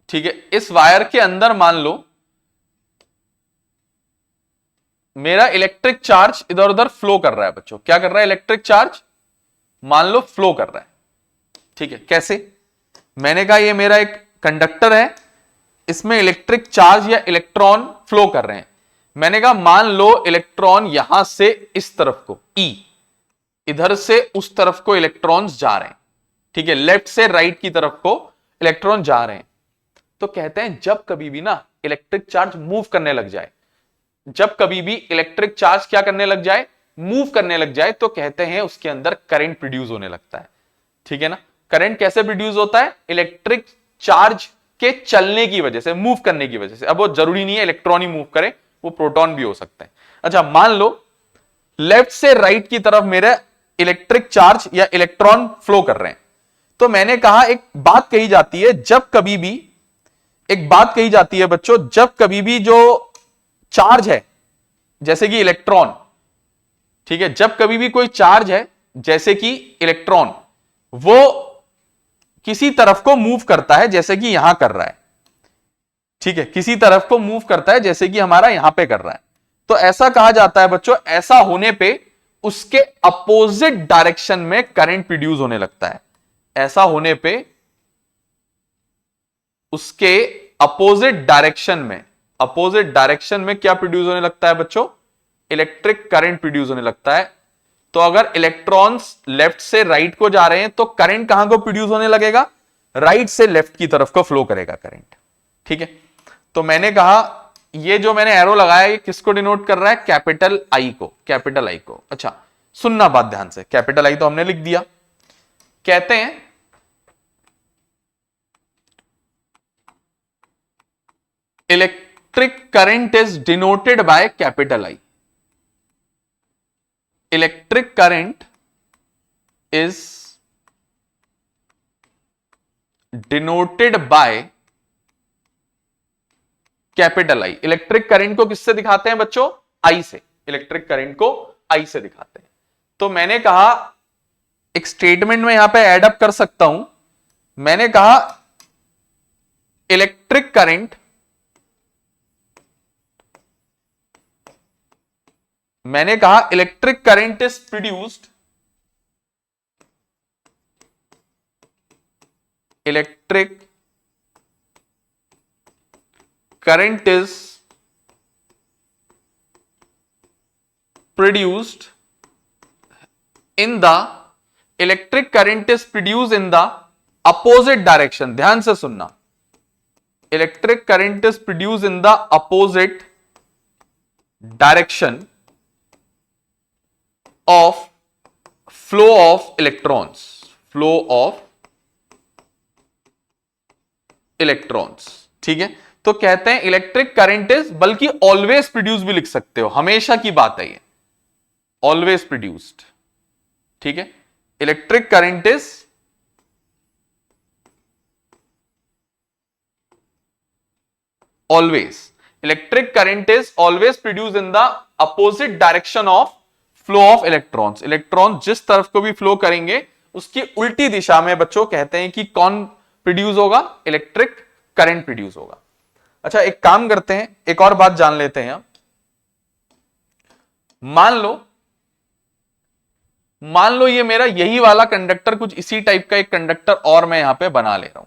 S1: ठीक है, इस वायर के अंदर मान लो मेरा इलेक्ट्रिक चार्ज इधर उधर फ्लो कर रहा है बच्चों। क्या कर रहा है? इलेक्ट्रिक चार्ज मान लो फ्लो कर रहा है। ठीक है, कैसे? मैंने कहा ये मेरा एक कंडक्टर है, इसमें इलेक्ट्रिक चार्ज या इलेक्ट्रॉन फ्लो कर रहे हैं। मैंने कहा मान लो इलेक्ट्रॉन यहां से इस तरफ को ई, इधर से उस तरफ को इलेक्ट्रॉन्स जा रहे हैं, ठीक है, लेफ्ट से राइट की तरफ को इलेक्ट्रॉन जा रहे हैं। तो कहते हैं जब कभी भी ना इलेक्ट्रिक चार्ज मूव करने लग जाए, जब कभी भी इलेक्ट्रिक चार्ज क्या करने लग जाए, मूव करने लग जाए, तो कहते हैं उसके अंदर करंट प्रोड्यूस होने लगता है। ठीक है ना। करंट कैसे प्रोड्यूस होता है? इलेक्ट्रिक चार्ज के चलने की वजह से, मूव करने की वजह से। अब वो जरूरी नहीं है इलेक्ट्रॉन ही मूव करे, वो प्रोटॉन भी हो सकते हैं। अच्छा, मान लो लेफ्ट से राइट की तरफ मेरे इलेक्ट्रिक चार्ज या इलेक्ट्रॉन फ्लो कर रहे हैं। तो मैंने कहा एक बात कही जाती है, जब कभी भी, एक बात कही जाती है बच्चों, जब कभी भी जो चार्ज है जैसे कि इलेक्ट्रॉन, ठीक है, जब कभी भी कोई चार्ज है जैसे कि इलेक्ट्रॉन, वो किसी तरफ को मूव करता है जैसे कि यहां कर रहा है, ठीक है, किसी तरफ को मूव करता है जैसे कि हमारा यहां पे कर रहा है, तो ऐसा कहा जाता है बच्चों, ऐसा होने पे उसके अपोजिट डायरेक्शन में करंट प्रोड्यूस होने लगता है। ऐसा होने पे उसके अपोजिट डायरेक्शन में क्या प्रोड्यूस होने लगता है बच्चों? इलेक्ट्रिक करंट प्रोड्यूस होने लगता है। तो अगर इलेक्ट्रॉन्स लेफ्ट से राइट को जा रहे हैं तो करंट कहां को प्रोड्यूस होने लगेगा? राइट से लेफ्ट की तरफ को फ्लो करेगा करंट। ठीक है, तो मैंने कहा ये जो मैंने एरो लगाया ये किसको डिनोट कर रहा है? कैपिटल आई को, कैपिटल आई को। अच्छा, सुनना बात ध्यान से, कैपिटल आई तो हमने लिख दिया। कहते हैं electric current is denoted by capital I. Electric current is denoted by capital I. Electric current को किससे दिखाते हैं बच्चों? आई से। इलेक्ट्रिक करंट को आई से दिखाते हैं। तो मैंने कहा एक स्टेटमेंट में यहां पे ऐड अप कर सकता हूं। मैंने कहा इलेक्ट्रिक करंट, मैंने कहा electric current is produced, electric current is produced in the, electric current is produced in the opposite direction। ध्यान से सुनना, electric current is produced in the opposite direction of flow of electrons, flow of electrons। ठीक है, तो कहते हैं electric current is, बल्कि always produce भी लिख सकते हो, हमेशा की बात है ये, ऑलवेज प्रोड्यूस्ड। ठीक है, electric current is always, electric current is always produce in the opposite direction of flow of electrons. Electron जिस तरफ को भी फ्लो करेंगे उसकी उल्टी दिशा में बच्चों कहते हैं कि कौन प्रोड्यूस होगा? इलेक्ट्रिक करंट प्रोड्यूस होगा। अच्छा, एक काम करते हैं, एक और बात जान लेते हैं। मान लो ये मेरा यही वाला कंडक्टर, कुछ इसी टाइप का एक कंडक्टर और मैं यहां पे बना ले रहा हूं।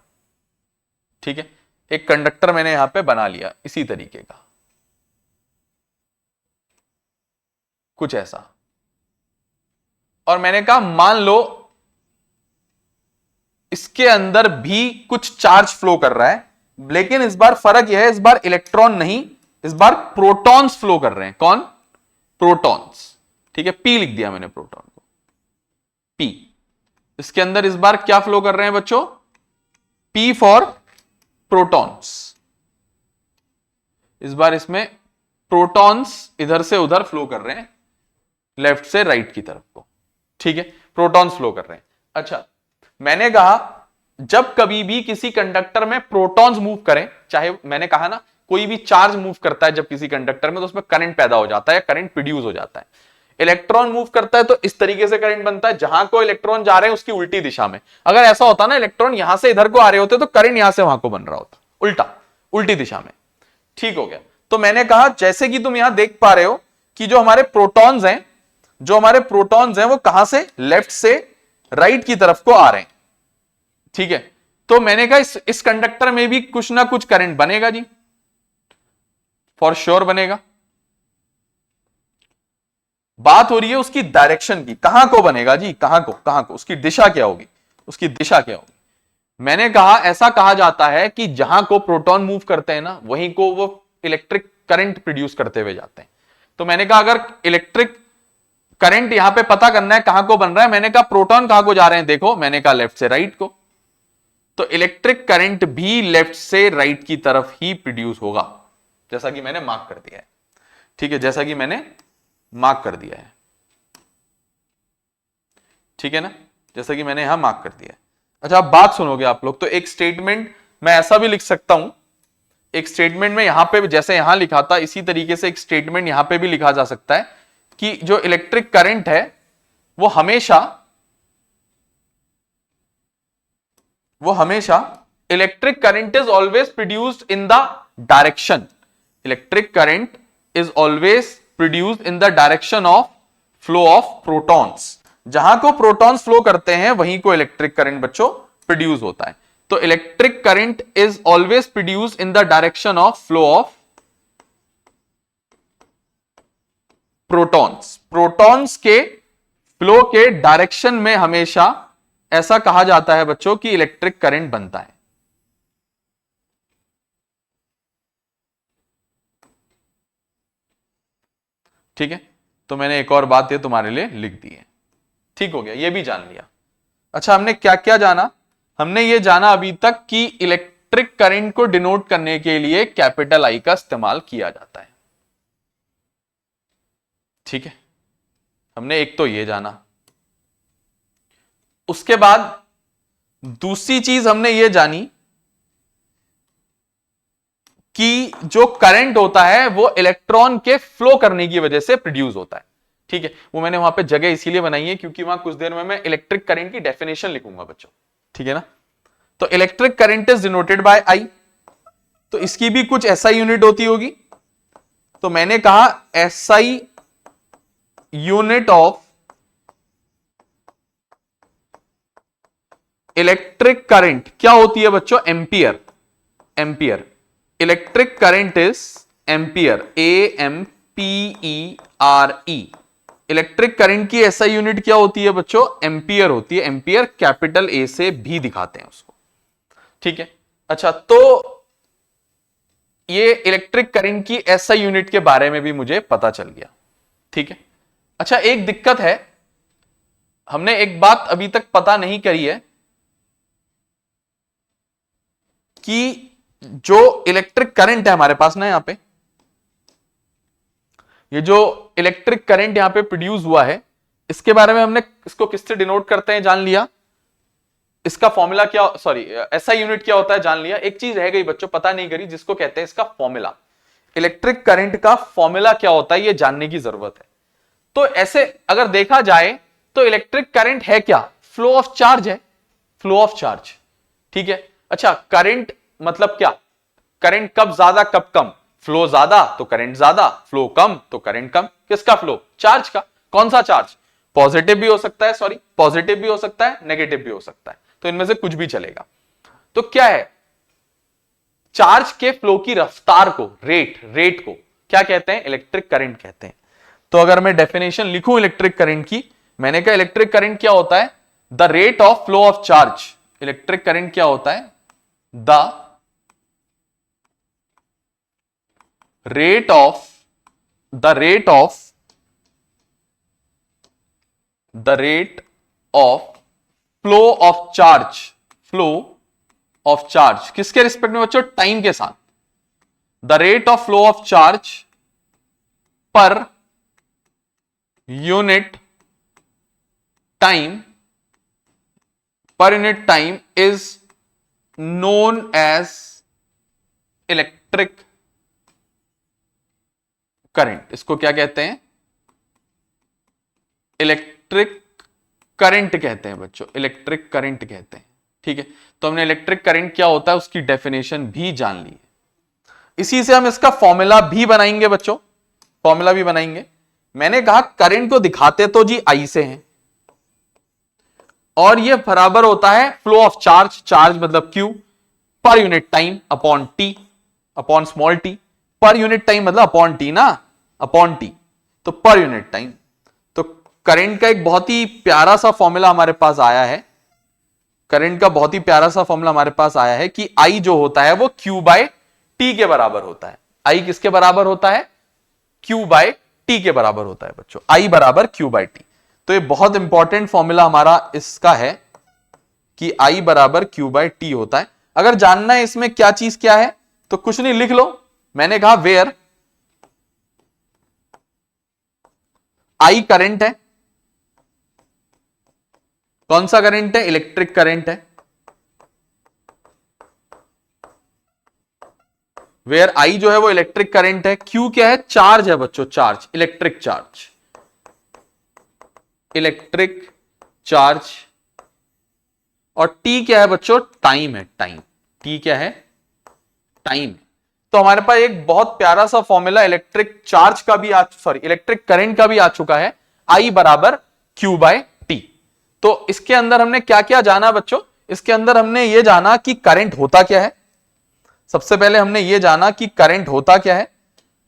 S1: ठीक है, एक कंडक्टर मैंने यहां पे बना लिया इसी तरीके का, कुछ ऐसा, और मैंने कहा मान लो इसके अंदर भी कुछ चार्ज फ्लो कर रहा है, लेकिन इस बार फर्क यह है, इस बार इलेक्ट्रॉन नहीं, इस बार प्रोटॉन्स फ्लो कर रहे हैं। कौन? प्रोटॉन्स। ठीक है, पी लिख दिया मैंने प्रोटॉन को, पी। इसके अंदर इस बार क्या फ्लो कर रहे हैं बच्चों? P for protons. इस बार इसमें प्रोटॉन्स इधर से उधर फ्लो कर रहे हैं, लेफ्ट से राइट की तरफ को। ठीक है, प्रोटॉन्स फ्लो कर रहे हैं। अच्छा, मैंने कहा जब कभी भी किसी कंडक्टर में प्रोटॉन्स मूव करें, चाहे मैंने कहा ना कोई भी चार्ज मूव करता है जब किसी कंडक्टर में, तो उसमें करंट पैदा हो जाता है, करंट प्रोड्यूस हो जाता है। इलेक्ट्रॉन मूव करता है तो इस तरीके से करंट बनता है, जहां को इलेक्ट्रॉन जा रहे हैं उसकी उल्टी दिशा में। अगर ऐसा होता ना, इलेक्ट्रॉन यहां से इधर को आ रहे होते तो करंट यहां से वहां को बन रहा होता, उल्टा, उल्टी दिशा में। ठीक हो गया। तो मैंने कहा जैसे कि तुम यहां देख पा रहे हो कि जो हमारे प्रोटॉन्स हैं, वो कहां से? लेफ्ट से राइट की तरफ को आ रहे हैं। ठीक है, तो मैंने कहा इस कंडक्टर में भी कुछ ना कुछ करंट बनेगा जी, फॉर श्योर बनेगा। बात हो रही है उसकी डायरेक्शन की, कहां को बनेगा जी, कहां को, उसकी दिशा क्या होगी, उसकी दिशा क्या होगी। मैंने कहा ऐसा कहा जाता है कि जहां को प्रोटॉन मूव करते हैं ना, वहीं को वो इलेक्ट्रिक करंट प्रोड्यूस करते हुए जाते हैं। तो मैंने कहा अगर इलेक्ट्रिक करंट यहां पे पता करना है कहां को बन रहा है, मैंने कहा प्रोटॉन कहां को जा रहे हैं, देखो मैंने कहा लेफ्ट से राइट को, तो इलेक्ट्रिक करंट भी लेफ्ट से राइट की तरफ ही प्रोड्यूस होगा, जैसा कि मैंने मार्क कर दिया है। ठीक है, जैसा कि मैंने मार्क कर दिया है, ठीक है ना, जैसा कि मैंने यहां मार्क कर दिया है। अच्छा, अब बात सुनोगे आप लोग, तो एक स्टेटमेंट मैं ऐसा भी लिख सकता हूं, एक स्टेटमेंट में यहां पे जैसे यहां लिखा था इसी तरीके से एक स्टेटमेंट यहां पे भी लिखा जा सकता है कि जो इलेक्ट्रिक करंट है वो हमेशा electric current is always produced in the direction, electric current is always produced in the direction of flow of protons. जहां को प्रोटॉन्स फ्लो करते हैं वहीं को इलेक्ट्रिक करंट बच्चों प्रोड्यूस होता है। तो electric current is always produced in the direction of flow of protons, protons के फ्लो के डायरेक्शन में हमेशा ऐसा कहा जाता है बच्चों कि इलेक्ट्रिक करंट बनता है। ठीक है, तो मैंने एक और बात ये तुम्हारे लिए लिख दी है, ठीक हो गया, ये भी जान लिया। अच्छा, हमने क्या क्या जाना, हमने ये जाना अभी तक कि इलेक्ट्रिक करंट को डिनोट करने के लिए कैपिटल आई का इस्तेमाल किया जाता है। ठीक है, हमने एक तो ये जाना। उसके बाद दूसरी चीज हमने ये जानी कि जो करंट होता है वो इलेक्ट्रॉन के फ्लो करने की वजह से प्रोड्यूस होता है। ठीक है, वो मैंने वहां पे जगह इसीलिए बनाई है क्योंकि वहां कुछ देर में मैं इलेक्ट्रिक करंट की डेफिनेशन लिखूंगा बच्चों। ठीक है ना, तो electric current is denoted by I, तो इसकी भी कुछ एसआई यूनिट होती होगी। तो मैंने कहा SI unit of electric current क्या होती है बच्चों, ampere, ampere. Electric current is ampere, AMPERE। Electric current की एसआई यूनिट क्या होती है बच्चों, एम्पियर होती है, एम्पियर कैपिटल ए से भी दिखाते हैं उसको। ठीक है, अच्छा, तो ये इलेक्ट्रिक करंट की एसआई यूनिट के बारे में भी मुझे पता चल गया। ठीक है, अच्छा, एक दिक्कत है, हमने एक बात अभी तक पता नहीं करी है कि जो इलेक्ट्रिक करंट है हमारे पास ना, यहां पे ये जो इलेक्ट्रिक करंट यहां पे प्रोड्यूस हुआ है, इसके बारे में हमने इसको किससे डिनोट करते हैं जान लिया, इसका फॉर्मूला क्या, सॉरी एसआई यूनिट क्या होता है जान लिया। एक चीज रह गई बच्चों पता नहीं करी, जिसको कहते हैं इसका फॉर्मूला, इलेक्ट्रिक करंट का फॉर्मूला क्या होता है ये जानने की जरूरत है। तो ऐसे अगर देखा जाए तो इलेक्ट्रिक करंट है क्या, फ्लो ऑफ चार्ज है, फ्लो ऑफ चार्ज। ठीक है, अच्छा, करंट मतलब क्या, करंट कब ज्यादा कब कम, फ्लो ज्यादा तो करंट ज्यादा, फ्लो कम तो करंट कम। किसका फ्लो, चार्ज का। कौन सा चार्ज, पॉजिटिव भी हो सकता है, सॉरी पॉजिटिव भी हो सकता है, नेगेटिव भी हो सकता है, तो इनमें से कुछ भी चलेगा। तो क्या है, चार्ज के फ्लो की रफ्तार को, रेट को क्या कहते हैं, इलेक्ट्रिक करंट कहते हैं। तो अगर मैं डेफिनेशन लिखूं इलेक्ट्रिक करंट की, मैंने कहा इलेक्ट्रिक करंट क्या होता है, the rate of flow of charge. Electric current क्या होता है, the rate of flow of charge, flow of charge किसके रिस्पेक्ट में बच्चों, टाइम के साथ। The rate of flow of charge per unit time, is known as electric current. इसको क्या कहते हैं, इलेक्ट्रिक करंट कहते हैं बच्चों, इलेक्ट्रिक करंट कहते हैं। ठीक है, तो हमने इलेक्ट्रिक करंट क्या होता है उसकी डेफिनेशन भी जान ली है। इसी से हम इसका फॉर्मूला भी बनाएंगे बच्चों, फॉर्मूला भी बनाएंगे। मैंने कहा करंट को दिखाते तो जी आई से हैं, और ये बराबर होता है फ्लो ऑफ चार्ज, चार्ज मतलब Q पर unit time upon T upon small T, पर यूनिट टाइम मतलब अपॉन टी ना, अपॉन टी, तो पर यूनिट टाइम। तो करंट का एक बहुत ही प्यारा सा फॉर्मूला हमारे पास आया है, करंट का बहुत ही प्यारा सा फॉर्मूला हमारे पास आया है कि I जो होता है वो Q बाय टी के बराबर होता है। I किसके बराबर होता है? Q बाय टी के बराबर होता है बच्चों, I बराबर Q बाय टी। तो ये बहुत इंपॉर्टेंट फॉर्मूला हमारा इसका है कि I बराबर Q बाय टी होता है। अगर जानना है इसमें क्या चीज क्या है तो कुछ नहीं, लिख लो। मैंने कहा वेयर I करंट है, कौन सा करंट है? इलेक्ट्रिक करंट है। वेयर I जो है वो इलेक्ट्रिक करंट है, Q क्या है? चार्ज है बच्चों, charge, electric charge, electric charge. और T क्या है बच्चों? टाइम है, टाइम। T क्या है? टाइम। तो हमारे पास एक बहुत प्यारा सा फॉर्मूला इलेक्ट्रिक चार्ज का भी इलेक्ट्रिक करंट का भी आ चुका है, I बराबर Q बाय टी। तो इसके अंदर हमने क्या क्या जाना बच्चों? इसके अंदर हमने ये जाना कि करंट होता क्या है। सबसे पहले हमने ये जाना कि करंट होता क्या है,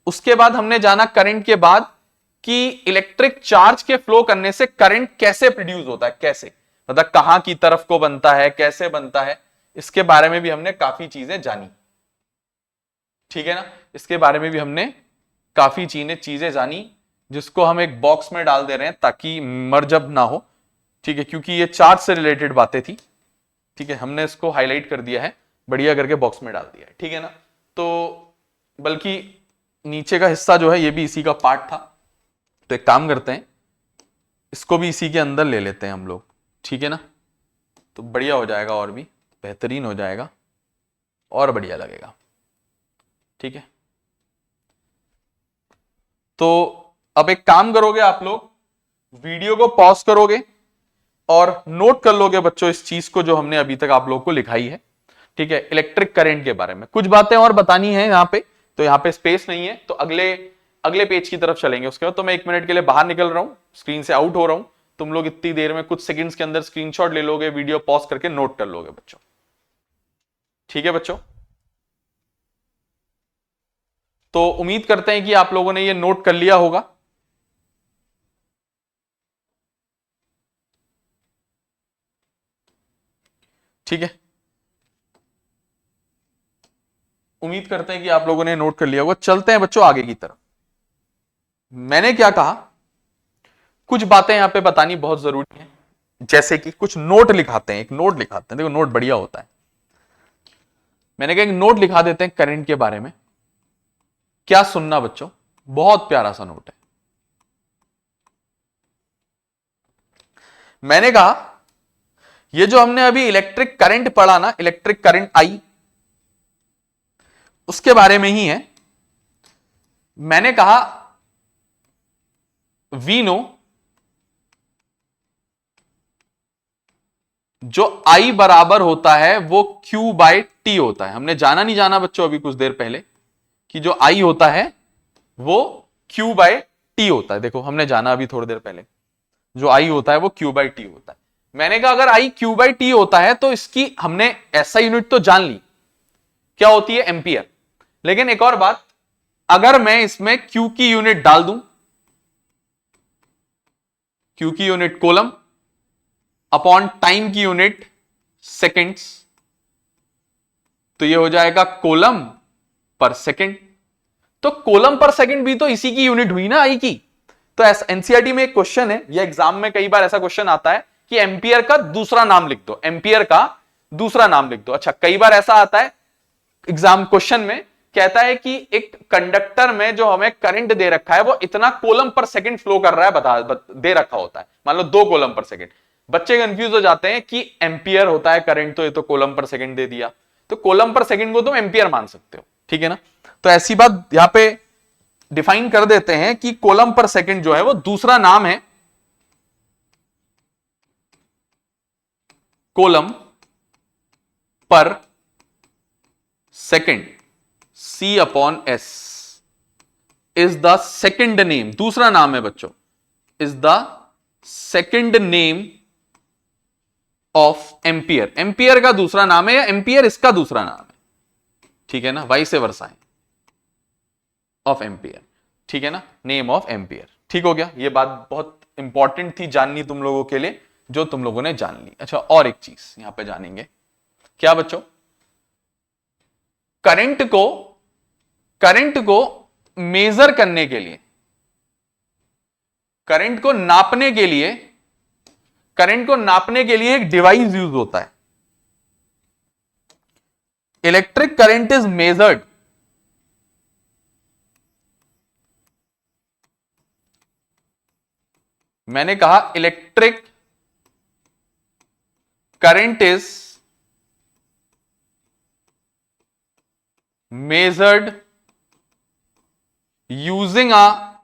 S1: उसके बाद हमने जाना करंट के बाद कि इलेक्ट्रिक चार्ज के फ्लो करने से करंट कैसे प्रोड्यूस होता है, कैसे, मतलब कहां की तरफ को बनता है, कैसे बनता है, इसके बारे में भी हमने काफी चीजें जानी। ठीक है ना, इसके बारे में भी हमने काफी चीजें जानी, जिसको हम एक बॉक्स में डाल दे रहे हैं ताकि मर्जब ना हो। ठीक है, क्योंकि ये चार्ज से रिलेटेड बातें थी। ठीक है, हमने इसको हाईलाइट कर दिया है, बढ़िया करके बॉक्स में डाल दिया है। ठीक है ना, तो बल्कि नीचे का हिस्सा जो है ये भी इसी का पार्ट था। तो एक काम करते हैं, इसको भी इसी के अंदर ले लेते हैं हम लोग। ठीक है ना, तो बढ़िया हो जाएगा, और भी बेहतरीन हो जाएगा और बढ़िया लगेगा। ठीक है, तो अब एक काम करोगे आप लोग, वीडियो को पॉज करोगे और नोट कर लोगे बच्चों इस चीज को जो हमने अभी तक आप लोग को लिखाई है। ठीक है, इलेक्ट्रिक करंट के बारे में कुछ बातें और बतानी है यहां पे, तो यहां पे स्पेस नहीं है, तो अगले अगले पेज की तरफ चलेंगे। उसके बाद तो मैं 1 मिनट के लिए बाहर निकल रहा हूं, स्क्रीन से आउट हो रहा हूं। तुम लोग इतनी देर में कुछ सेकंड्स के अंदर स्क्रीनशॉट ले लोगे, वीडियो पॉज करके नोट कर लोगे बच्चों। ठीक है बच्चों, तो उम्मीद करते हैं कि आप लोगों ने ये नोट कर लिया होगा। ठीक है, उम्मीद करते हैं कि आप लोगों ने नोट कर लिया होगा। चलते हैं बच्चों आगे की तरफ। मैंने क्या कहा, कुछ बातें यहां पे बतानी बहुत जरूरी है, जैसे कि कुछ नोट लिखाते हैं, एक नोट लिखाते हैं। देखो नोट बढ़िया होता है। मैंने कहा एक नोट लिखा देते हैं करंट के बारे में। क्या सुनना बच्चों, बहुत प्यारा सा नोट है। मैंने कहा ये जो हमने अभी इलेक्ट्रिक करंट पढ़ा ना, इलेक्ट्रिक करंट आई, उसके बारे में ही है। मैंने कहा वी नो, जो I बराबर होता है वो Q बाय टी होता है। हमने जाना नहीं जाना बच्चों अभी कुछ देर पहले कि जो I होता है वो Q बाय टी होता है। देखो हमने जाना अभी थोड़ी देर पहले, जो I होता है वो Q बाय टी होता है। मैंने कहा अगर I Q बाय टी होता है तो इसकी हमने ऐसा यूनिट तो जान ली, क्या होती है? एंपियर। लेकिन एक और बात, अगर मैं इसमें Q की यूनिट डाल दूं, Q की यूनिट कूलम अपॉन टाइम की यूनिट सेकेंड्स, तो ये हो जाएगा कूलम पर सेकेंड। तो कूलम पर सेकेंड भी तो इसी की यूनिट हुई ना, आई की। तो एनसीईआरटी में एक क्वेश्चन है, या एग्जाम में कई बार ऐसा क्वेश्चन आता है कि एम्पियर का दूसरा नाम लिख दो, एम्पियर का दूसरा नाम लिख दो। अच्छा, कई बार ऐसा आता है एग्जाम क्वेश्चन में, कहता है कि एक कंडक्टर में जो हमें करंट दे रखा है वो इतना कूलम पर सेकंड फ्लो कर रहा है, दे रखा होता है, मान लो 2 कूलम पर सेकंड। बच्चे कंफ्यूज हो जाते हैं कि एम्पियर होता है करंट, तो ये तो कूलम पर सेकंड दे दिया, तो कूलम पर सेकंड को तुम एम्पियर मान सकते हो। ठीक है ना, तो ऐसी बात यहां पे डिफाइन कर देते हैं कि कूलम पर सेकंड जो है वो दूसरा नाम है coulomb per second, C upon S is the second name, दूसरा नाम है बच्चों, is the second name of ampere, ampere का दूसरा नाम है या एम्पियर इसका दूसरा नाम है, ठीक है ना, वाइस वर्सा है, ऑफ एम्पियर, ठीक है ना, नेम ऑफ एम्पियर। ठीक हो गया, ये बात बहुत इंपॉर्टेंट थी जाननी तुम लोगों के लिए, जो तुम लोगों ने जान ली। अच्छा, और एक चीज यहां पे जानेंगे, क्या बच्चों, करंट को मेजर करने के लिए, करंट को नापने के लिए, करंट को नापने के लिए एक डिवाइस यूज होता है। इलेक्ट्रिक करंट इज मेजर्ड मैंने कहा electric current is measured using a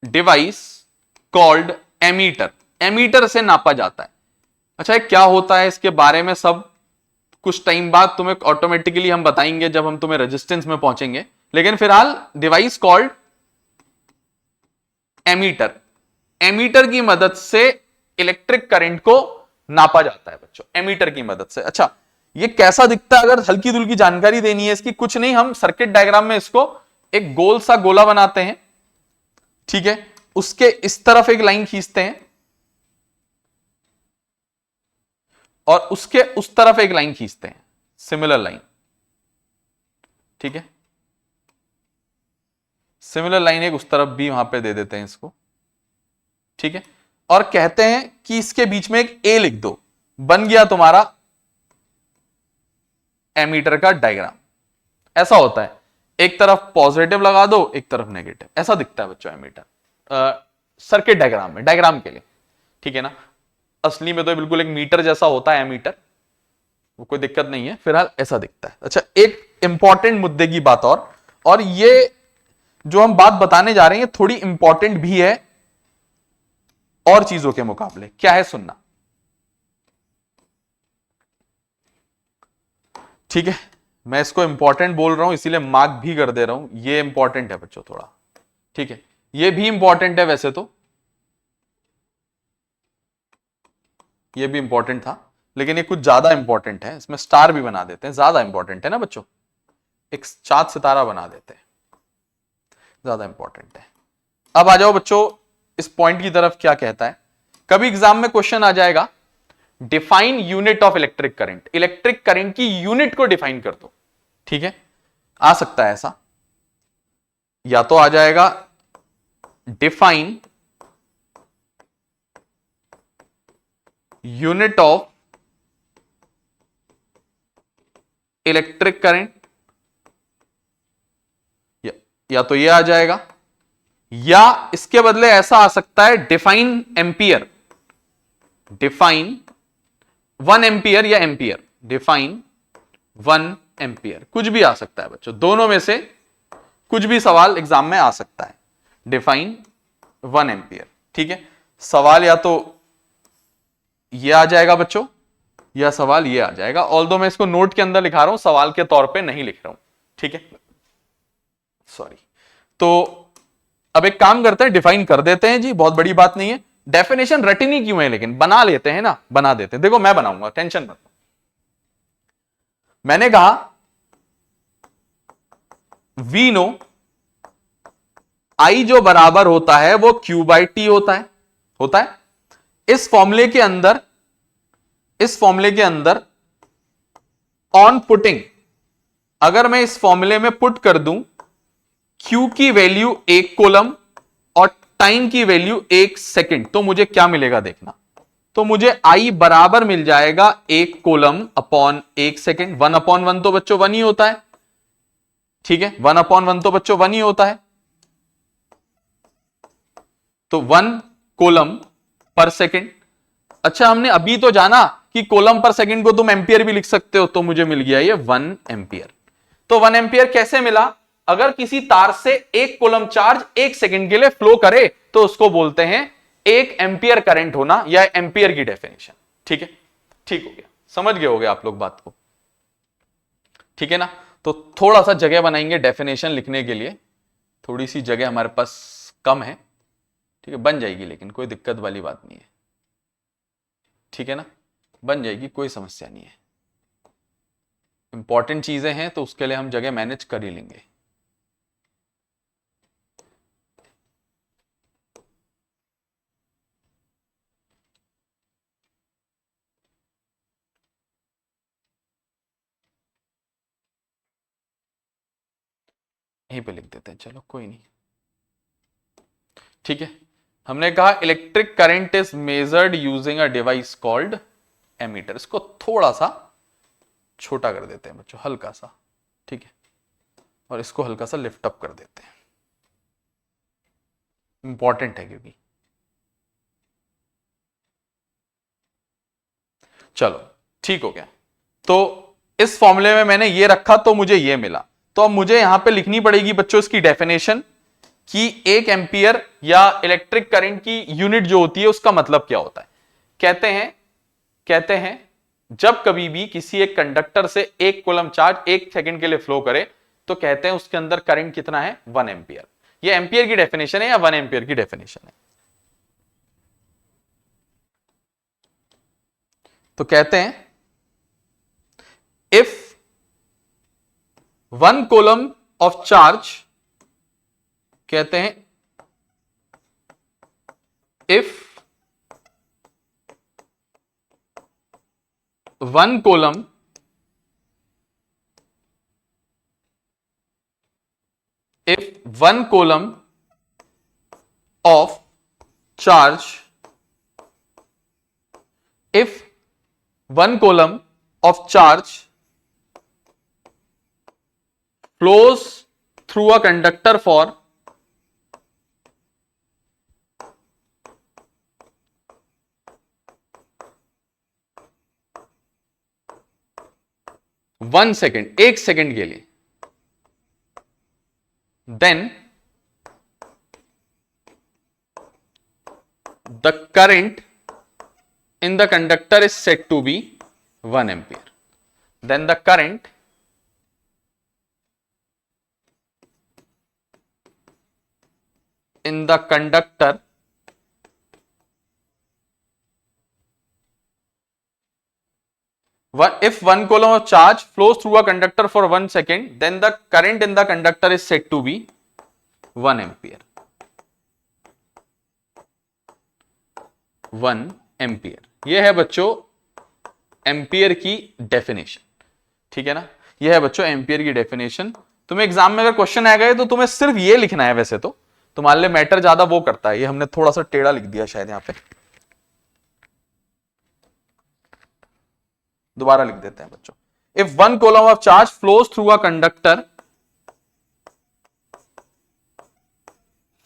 S1: device called ammeter, ammeter से नापा जाता है। अच्छा, क्या होता है इसके बारे में सब कुछ टाइम बाद तुम्हें ऑटोमेटिकली हम बताएंगे जब हम तुम्हें रेजिस्टेंस में पहुंचेंगे, लेकिन फिलहाल डिवाइस कॉल्ड एमीटर, एमीटर की मदद से इलेक्ट्रिक करंट को नापा जाता है बच्चों, एमीटर की मदद से। अच्छा, ये कैसा दिखता है, अगर हल्की दुल्की जानकारी देनी है इसकी, कुछ नहीं, हम सर्किट डायग्राम में इसको एक गोल सा गोला बनाते हैं, ठीक है, उसके इस तरफ एक लाइन खींचते हैं और उसके उस तरफ एक लाइन खींचते हैं, सिमिलर लाइन, ठीक है, सिमिलर लाइन एक उस तरफ भी वहां पे दे देते हैं इसको, ठीक है, और कहते हैं कि इसके बीच में एक ए लिख दो, बन गया तुम्हारा एमीटर का डायग्राम। ऐसा होता है, एक तरफ पॉजिटिव लगा दो, एक तरफ नेगेटिव, ऐसा दिखता है बच्चों एमीटर सर्किट डायग्राम में, डायग्राम के लिए, ठीक है ना। असली में तो बिल्कुल एक मीटर जैसा होता है एमीटर, वो कोई दिक्कत नहीं है, फिलहाल ऐसा दिखता है। अच्छा, एक इंपॉर्टेंट मुद्दे की बात और ये जो हम बात बताने जा रहे हैं थोड़ी इंपॉर्टेंट भी है और चीजों के मुकाबले, क्या है सुनना, ठीक है। मैं इसको इंपॉर्टेंट बोल रहा हूं इसीलिए मार्क भी कर दे रहा हूं, ये इंपॉर्टेंट है बच्चों थोड़ा, ठीक है, ये भी इंपॉर्टेंट है वैसे तो, ये भी इंपॉर्टेंट था, लेकिन ये कुछ ज्यादा इंपॉर्टेंट है, इसमें स्टार भी बना देते हैं, ज्यादा इंपॉर्टेंट है ना बच्चों, एक चांद सितारा बना देते हैं, ज्यादा इंपॉर्टेंट है। अब आ जाओ बच्चों इस पॉइंट की तरफ, क्या कहता है, कभी एग्जाम में क्वेश्चन आ जाएगा, define unit of electric current, electric current की यूनिट को डिफाइन कर दो, ठीक है, आ सकता है ऐसा, या तो आ जाएगा define unit of electric current, या तो ये आ जाएगा, या इसके बदले ऐसा आ सकता है डिफाइन एम्पियर, डिफाइन 1 एम्पियर या एम्पियर, डिफाइन 1 एम्पियर, कुछ भी आ सकता है बच्चों, दोनों में से कुछ भी सवाल एग्जाम में आ सकता है, डिफाइन 1 एम्पियर, ठीक है। सवाल या तो ये आ जाएगा बच्चों, या सवाल ये आ जाएगा, ऑल्दो मैं इसको नोट के अंदर लिखा रहा हूं, सवाल के तौर पे नहीं लिख रहा हूं, ठीक है, सॉरी। तो अब एक काम करते हैं, डिफाइन कर देते हैं जी, बहुत बड़ी बात नहीं है, डेफिनेशन रटनी क्यों है, लेकिन बना लेते हैं ना, बना देते हैं, देखो मैं बनाऊंगा, टेंशन मत। मैंने कहा वी नो आई जो बराबर होता है वो Q बाई टी होता है। इस फॉर्मूले के अंदर ऑन पुटिंग, अगर मैं इस फॉर्मूले में पुट कर दूं Q की वैल्यू 1 कूलम और टाइम की वैल्यू 1 सेकंड, तो मुझे क्या मिलेगा देखना, तो मुझे I बराबर मिल जाएगा 1 कूलम अपॉन 1 सेकंड, 1/1 तो बच्चों 1 ही होता है, ठीक है, 1/1 तो बच्चों 1 ही होता है, तो 1 कूलम पर सेकंड। अच्छा, हमने अभी तो जाना कि कूलम पर सेकंड को तुम एम्पियर भी लिख सकते हो, तो मुझे मिल गया ये 1 एम्पियर। तो 1 एम्पियर कैसे मिला, अगर किसी तार से 1 कूलम चार्ज 1 सेकंड के लिए फ्लो करे तो उसको बोलते हैं 1 एम्पियर करंट होना, या एम्पियर की डेफिनेशन, ठीक है, ठीक हो गया, समझ गए होगे आप लोग बात को, ठीक है ना। तो थोड़ा सा जगह बनाएंगे डेफिनेशन लिखने के लिए, थोड़ी सी जगह हमारे पास कम है, ठीक है, बन जाएगी, लेकिन कोई दिक्कत वाली बात नहीं है। ठीक है ना, बन जाएगी, कोई समस्या नहीं है। इंपॉर्टेंट चीजें हैं तो उसके लिए हम जगह मैनेज कर ही लेंगे। यहीं पे लिख देते हैं, चलो कोई नहीं। ठीक है, हमने कहा electric current is measured using a device called ammeter. इसको थोड़ा सा छोटा कर देते हैं बच्चों, हल्का सा, ठीक है, और इसको हल्का सा लिफ्ट अप कर देते हैं, इंपॉर्टेंट है क्योंकि। चलो ठीक हो गया। तो इस फॉर्मूले में मैंने ये रखा तो मुझे ये मिला, तो अब मुझे यहां पे लिखनी पड़ेगी बच्चों इसकी डेफिनेशन कि 1 एम्पियर या इलेक्ट्रिक करंट की यूनिट जो होती है उसका मतलब क्या होता है। कहते हैं जब कभी भी किसी एक कंडक्टर से 1 कूलम चार्ज 1 सेकंड के लिए फ्लो करे तो कहते हैं उसके अंदर करंट कितना है, 1 एम्पियर। ये एम्पियर की डेफिनेशन है या 1 एम्पियर की डेफिनेशन है। तो कहते हैं इफ 1 कूलम ऑफ चार्ज, कहते हैं if 1 coulomb of charge, if 1 coulomb of charge flows through a conductor for 1 second, 1 second के लिए, then the current in the conductor is said to be 1 ampere. Then the current in the conductor if 1 coulomb of charge flows through a conductor for 1 second, then the current in the conductor is said to be 1 ampere. 1 ampere, यह है बच्चों ampere की definition. ठीक है ना, यह है बच्चों एम्पियर की डेफिनेशन। तुम्हें एग्जाम में अगर क्वेश्चन आ गए तो तुम्हें सिर्फ ये लिखना है, वैसे तो तुम्हारे लिए मैटर ज्यादा वो करता है, ये हमने थोड़ा सा टेढ़ा लिख दिया शायद यहां पे, दोबारा लिख देते हैं बच्चों। If 1 coulomb of charge flows through a conductor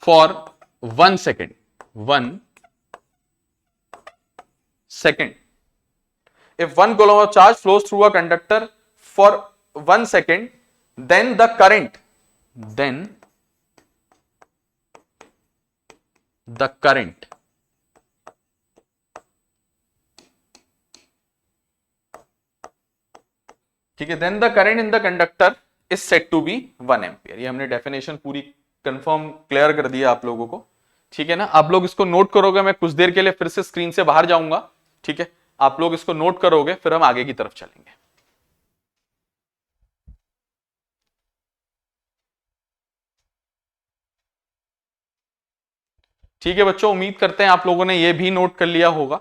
S1: for 1 second, 1 second, if 1 coulomb of charge flows through a conductor for 1 second, then the current ठीक है, then the current in the conductor is said to be 1 ampere। ये हमने definition पूरी confirm clear कर दिया आप लोगों को। ठीक है ना, आप लोग इसको नोट करोगे, मैं कुछ देर के लिए फिर से स्क्रीन से बाहर जाऊंगा। ठीक है, आप लोग इसको नोट करोगे, फिर हम आगे की तरफ चलेंगे। ठीक है बच्चों, उम्मीद करते हैं आप लोगों ने ये भी नोट कर लिया होगा।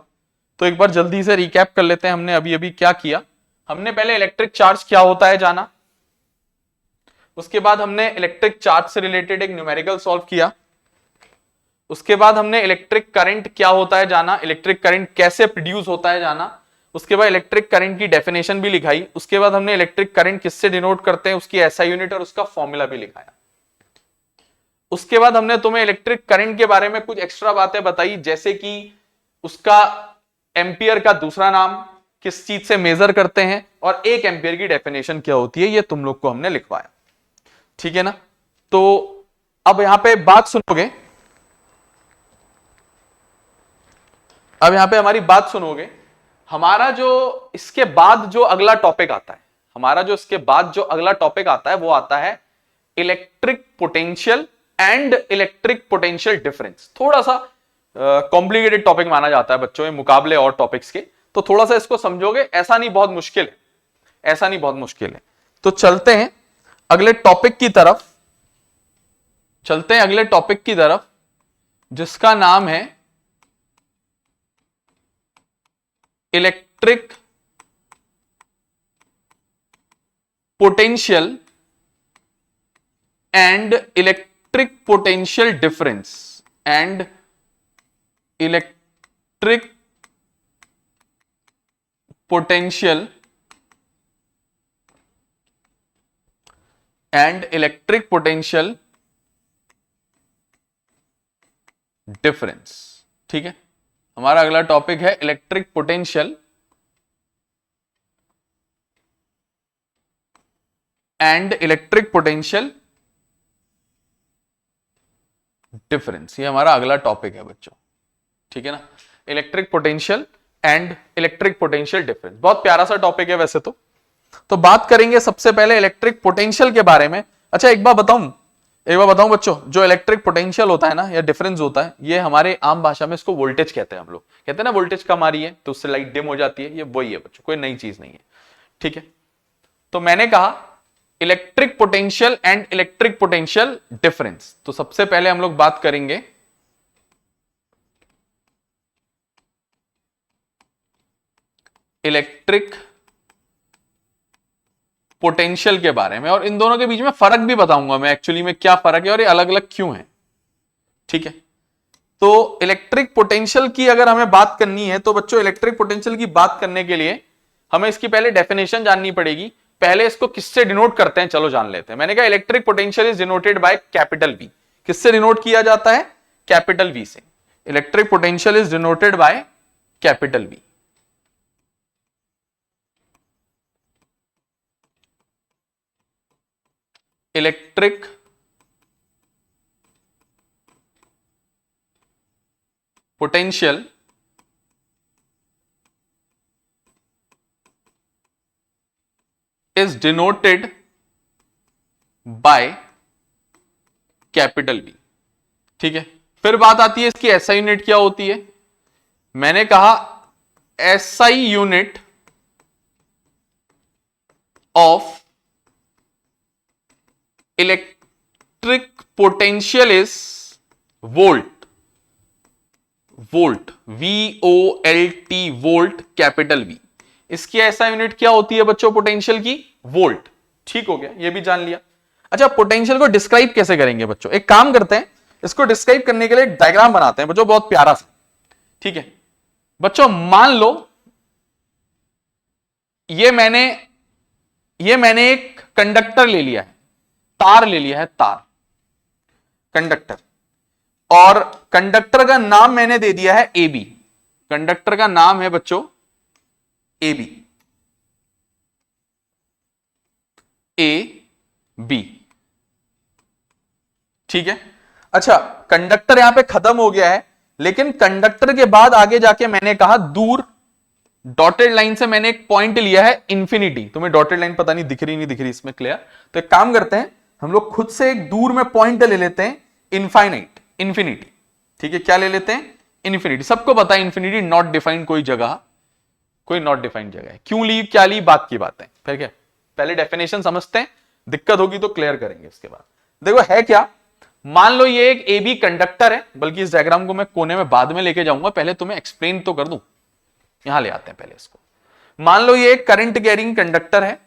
S1: तो एक बार जल्दी से रिकैप कर लेते हैं हमने अभी अभी क्या किया। हमने पहले इलेक्ट्रिक चार्ज क्या होता है जाना, उसके बाद हमने इलेक्ट्रिक चार्ज से रिलेटेड एक न्यूमेरिकल सॉल्व किया, उसके बाद हमने इलेक्ट्रिक करंट क्या होता है जाना, इलेक्ट्रिक करंट कैसे प्रोड्यूस होता है जाना, उसके बाद इलेक्ट्रिक करंट की डेफिनेशन भी लिखाई, उसके बाद हमने इलेक्ट्रिक करंट किससे डिनोट करते हैं उसकी एसआई यूनिट और उसका फॉर्मूला भी लिखाया। उसके बाद हमने तुम्हें इलेक्ट्रिक करंट के बारे में कुछ एक्स्ट्रा बातें बताई, जैसे कि उसका एम्पियर का दूसरा नाम, किस चीज से मेजर करते हैं, और 1 एम्पियर की डेफिनेशन क्या होती है, ये तुम लोग को हमने लिखवाया। ठीक है ना, तो अब यहां पे बात सुनोगे, अब यहां पे हमारी बात सुनोगे। हमारा जो इसके बाद जो अगला टॉपिक आता है, हमारा जो इसके बाद जो अगला टॉपिक आता है वो आता है electric potential and electric potential difference. थोड़ा सा कॉम्प्लिकेटेड टॉपिक माना जाता है बच्चों, मुकाबले और टॉपिक्स के, तो थोड़ा सा इसको समझोगे, ऐसा नहीं बहुत मुश्किल है, ऐसा नहीं बहुत मुश्किल है। तो चलते हैं अगले टॉपिक की तरफ, चलते हैं अगले टॉपिक की तरफ जिसका नाम है electric potential and electric potential difference and electric potential and electric potential difference. ठीक है, हमारा अगला टॉपिक है electric potential and electric potential difference. ये हमारा अगला टॉपिक है बच्चों, ठीक है ना, electric potential and electric potential difference. बहुत प्यारा सा टॉपिक है वैसे तो बात करेंगे सबसे पहले इलेक्ट्रिक पोटेंशियल के बारे में। अच्छा एक बार बताऊं बच्चों, जो इलेक्ट्रिक पोटेंशियल होता है ना या डिफरेंस होता है, ये हमारे आम भाषा में इसको वोल्टेज कहते हैं। हम लोग कहते हैं ना वोल्टेज कम आ रही है तो उससे लाइट डिम हो जाती है, ये वही है बच्चों, कोई नई चीज नहीं है। ठीक है, तो मैंने कहा electric potential and electric potential difference. तो सबसे पहले हम लोग बात करेंगे इलेक्ट्रिक पोटेंशियल के बारे में, और इन दोनों के बीच में फर्क भी बताऊंगा मैं एक्चुअली में क्या फर्क है और ये अलग अलग क्यों है। ठीक है, तो इलेक्ट्रिक पोटेंशियल की अगर हमें बात करनी है तो बच्चों इलेक्ट्रिक पोटेंशियल की बात करने के लिए हमें इसकी पहले डेफिनेशन जाननी पड़ेगी। पहले इसको किससे डिनोट करते हैं चलो जान लेते हैं। मैंने कहा electric potential is denoted by capital V. किससे डिनोट किया जाता है? कैपिटल वी से। Electric potential is denoted by capital V. Electric potential is denoted by capital V. ठीक है, फिर बात आती है इसकी एसआई यूनिट क्या होती है। मैंने कहा SI unit of electric potential is volt. Volt, VOLT, volt, capital V. इसकी ऐसा यूनिट क्या होती है बच्चों पोटेंशियल की? वोल्ट। ठीक हो गया, ये भी जान लिया। अच्छा पोटेंशियल को डिस्क्राइब कैसे करेंगे बच्चों? एक काम करते हैं, इसको डिस्क्राइब करने के लिए एक डायग्राम बनाते हैं बच्चों, बहुत प्यारा सा। ठीक है बच्चों, मान लो ये मैंने एक कंडक्टर ले लिया है, तार ले लिया है, तार, कंडक्टर, और कंडक्टर का नाम मैंने दे दिया है AB। कंडक्टर का नाम है बच्चों AB, AB। ठीक है, अच्छा कंडक्टर यहां पे खत्म हो गया है, लेकिन कंडक्टर के बाद आगे जाके मैंने कहा दूर डॉटेड लाइन से मैंने एक पॉइंट लिया है इंफिनिटी। तुम्हें डॉटेड लाइन पता नहीं दिख रही इसमें, क्लियर? तो एक काम करते हैं, हम लोग खुद से एक दूर में पॉइंट ले लेते हैं, इनफाइनाइट, इंफिनिटी। ठीक है, क्या ले लेते हैं? इंफिनिटी। सबको पता है इंफिनिटी नॉट डिफाइंड कोई जगह, कोई नॉट डिफाइंड जगह है। क्यों ली, क्या ली, बात की बात है। फिर क्या, पहले डेफिनेशन समझते हैं, दिक्कत होगी तो क्लियर करेंगे इसके बाद। देखो है क्या, मान लो ये एक AB कंडक्टर है, बल्कि इस डायग्राम को मैं कोने में बाद में लेके जाऊंगा, पहले तुम्हें एक्सप्लेन तो कर दूं। यहां ले आते हैं पहले इसको। मान लो ये एक करंट कैरिंग कंडक्टर है,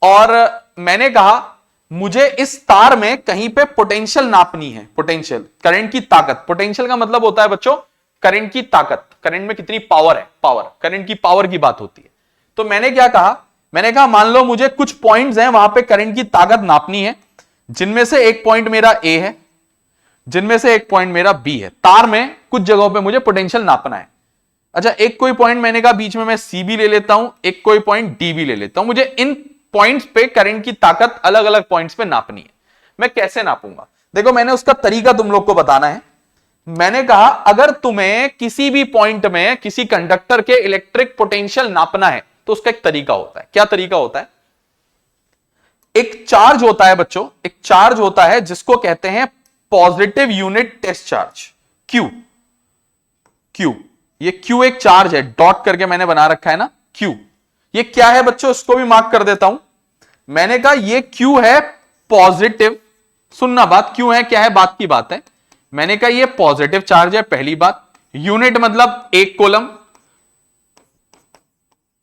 S1: और मैंने कहा मुझे इस तार में कहीं पे पोटेंशियल नापनी है। पोटेंशियल, करंट की ताकत। पोटेंशियल का मतलब होता है बच्चों करंट की ताकत, करंट में कितनी पावर है, पावर, करंट की पावर की बात होती है। तो मैंने क्या कहा, मैंने कहा मान लो मुझे कुछ पॉइंट्स हैं, वहां पे करंट की ताकत नापनी है, जिनमें से एक पॉइंट मेरा A है, जिनमें से एक पॉइंट मेरा B है। तार में कुछ जगहों पे मुझे पोटेंशियल नापना है। अच्छा एक कोई पॉइंट मैंने कहा बीच में मैं C भी ले लेता हूं, एक कोई पॉइंट D भी ले लेता हूं। मुझे इन पॉइंट्स पे करंट की ताकत अलग अलग पॉइंट्स पे नापनी है। मैं कैसे नापूंगा? देखो मैंने उसका तरीका तुम लोग को बताना है। मैंने कहा अगर तुम्हें किसी भी पॉइंट में किसी कंडक्टर के इलेक्ट्रिक पोटेंशियल नापना है तो उसका एक तरीका होता है। क्या तरीका होता है? एक चार्ज होता है बच्चों, एक चार्ज होता है जिसको कहते हैं positive unit test charge, Q। ये Q एक चार्ज है, डॉट करके मैंने बना रखा है ना Q। ये क्या है बच्चों, इसको भी मार्क कर देता हूं। मैंने कहा ये Q है पॉजिटिव, सुनना बात, क्यों है क्या है बात की बात है। मैंने कहा ये पॉजिटिव चार्ज है, पहली बात। यूनिट मतलब एक कॉलम,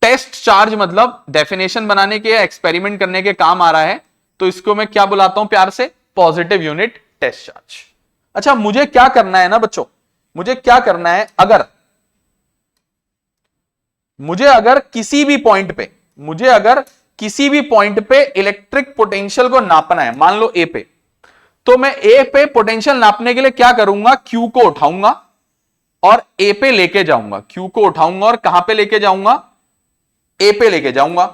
S1: टेस्ट चार्ज मतलब डेफिनेशन बनाने के या एक्सपेरिमेंट करने के काम आ रहा है, तो इसको मैं क्या बुलाता हूं प्यार से, पॉजिटिव यूनिट टेस्ट चार्ज। अच्छा मुझे क्या करना है ना बच्चों, मुझे क्या करना है, अगर किसी भी पॉइंट पे इलेक्ट्रिक पोटेंशियल को नापना है, मान लो ए पे, तो मैं ए पे पोटेंशियल नापने के लिए क्या करूंगा, क्यू को उठाऊंगा और ए पे लेके जाऊंगा, क्यू को उठाऊंगा और कहां पे लेके जाऊंगा, ए पे लेके जाऊंगा।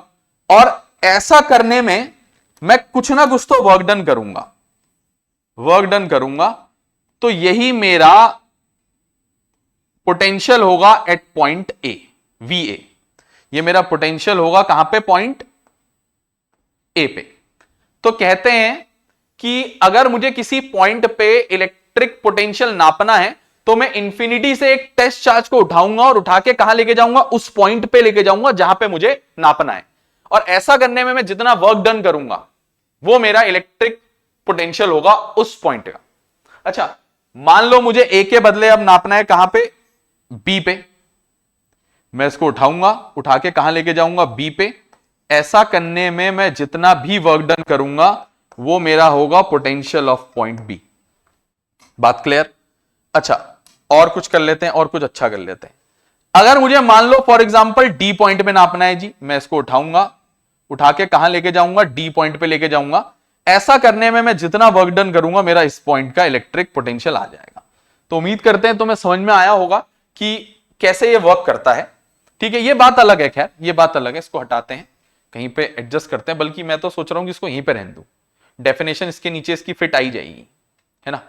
S1: और ऐसा करने में मैं कुछ ना कुछ तो वर्क डन करूंगा, तो यही मेरा पोटेंशियल होगा at point A, V A. ये मेरा पोटेंशियल होगा कहां पे, पॉइंट ए पे। तो कहते हैं कि अगर मुझे किसी पॉइंट पे इलेक्ट्रिक पोटेंशियल नापना है, तो मैं इंफिनिटी से एक टेस्ट चार्ज को उठाऊंगा और उठा के कहां लेके जाऊंगा, उस पॉइंट पे लेके जाऊंगा जहां पे मुझे नापना है। और ऐसा करने में मैं जितना वर्क डन करूंगा वो मेरा इलेक्ट्रिक पोटेंशियल होगा उस पॉइंट का। अच्छा मान लो मुझे ए के बदले अब नापना है कहां पे, बी पे। मैं इसको उठाऊंगा, उठा के कहां लेके जाऊंगा, बी पे। ऐसा करने में मैं जितना भी वर्क डन करूंगा वो मेरा होगा पोटेंशियल ऑफ पॉइंट बी। बात क्लियर। अच्छा और कुछ कर लेते हैं, और कुछ अच्छा कर लेते हैं। अगर मुझे मान लो फॉर एग्जांपल डी पॉइंट पे नापना है जी, मैं इसको उठाऊंगा, उठा के कहां लेके जाऊंगा, डी पॉइंट पे लेके जाऊंगा। ऐसा करने में मैं जितना वर्क डन करूंगा मेरा इस पॉइंट का इलेक्ट्रिक पोटेंशियल आ जाएगा। तो उम्मीद करते हैं तुम्हें समझ में आया होगा कि कैसे ये वर्क करता है। ठीक है, ये बात अलग है, खैर ये बात अलग है, इसको हटाते हैं, कहीं पे एडजस्ट करते हैं। बल्कि मैं तो सोच रहा हूं कि इसको यहीं पे रहने दूं, डेफिनेशन इसके नीचे इसकी फिट आई जाएगी, है ना।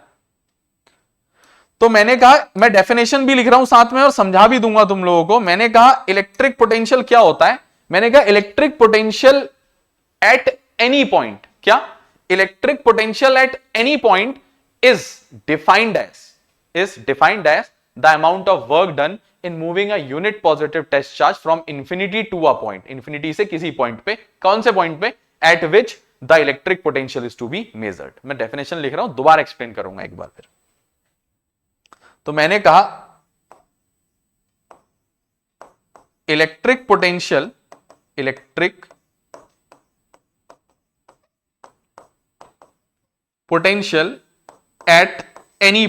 S1: तो मैंने कहा मैं डेफिनेशन भी लिख रहा हूं साथ में और समझा भी दूंगा तुम लोगों को। मैंने कहा इलेक्ट्रिक पोटेंशियल क्या होता है, मैंने कहा electric potential at any point, क्या, electric potential at any point is defined as the amount of work done in moving a unit positive test charge from infinity to a point, infinity से किसी point पे, कौन से point पे, at which the electric potential is to be measured. मैं definition लिख रहा हूं, दोबारा एक्सप्लेन करूंगा एक बार फिर। तो मैंने कहा electric potential at any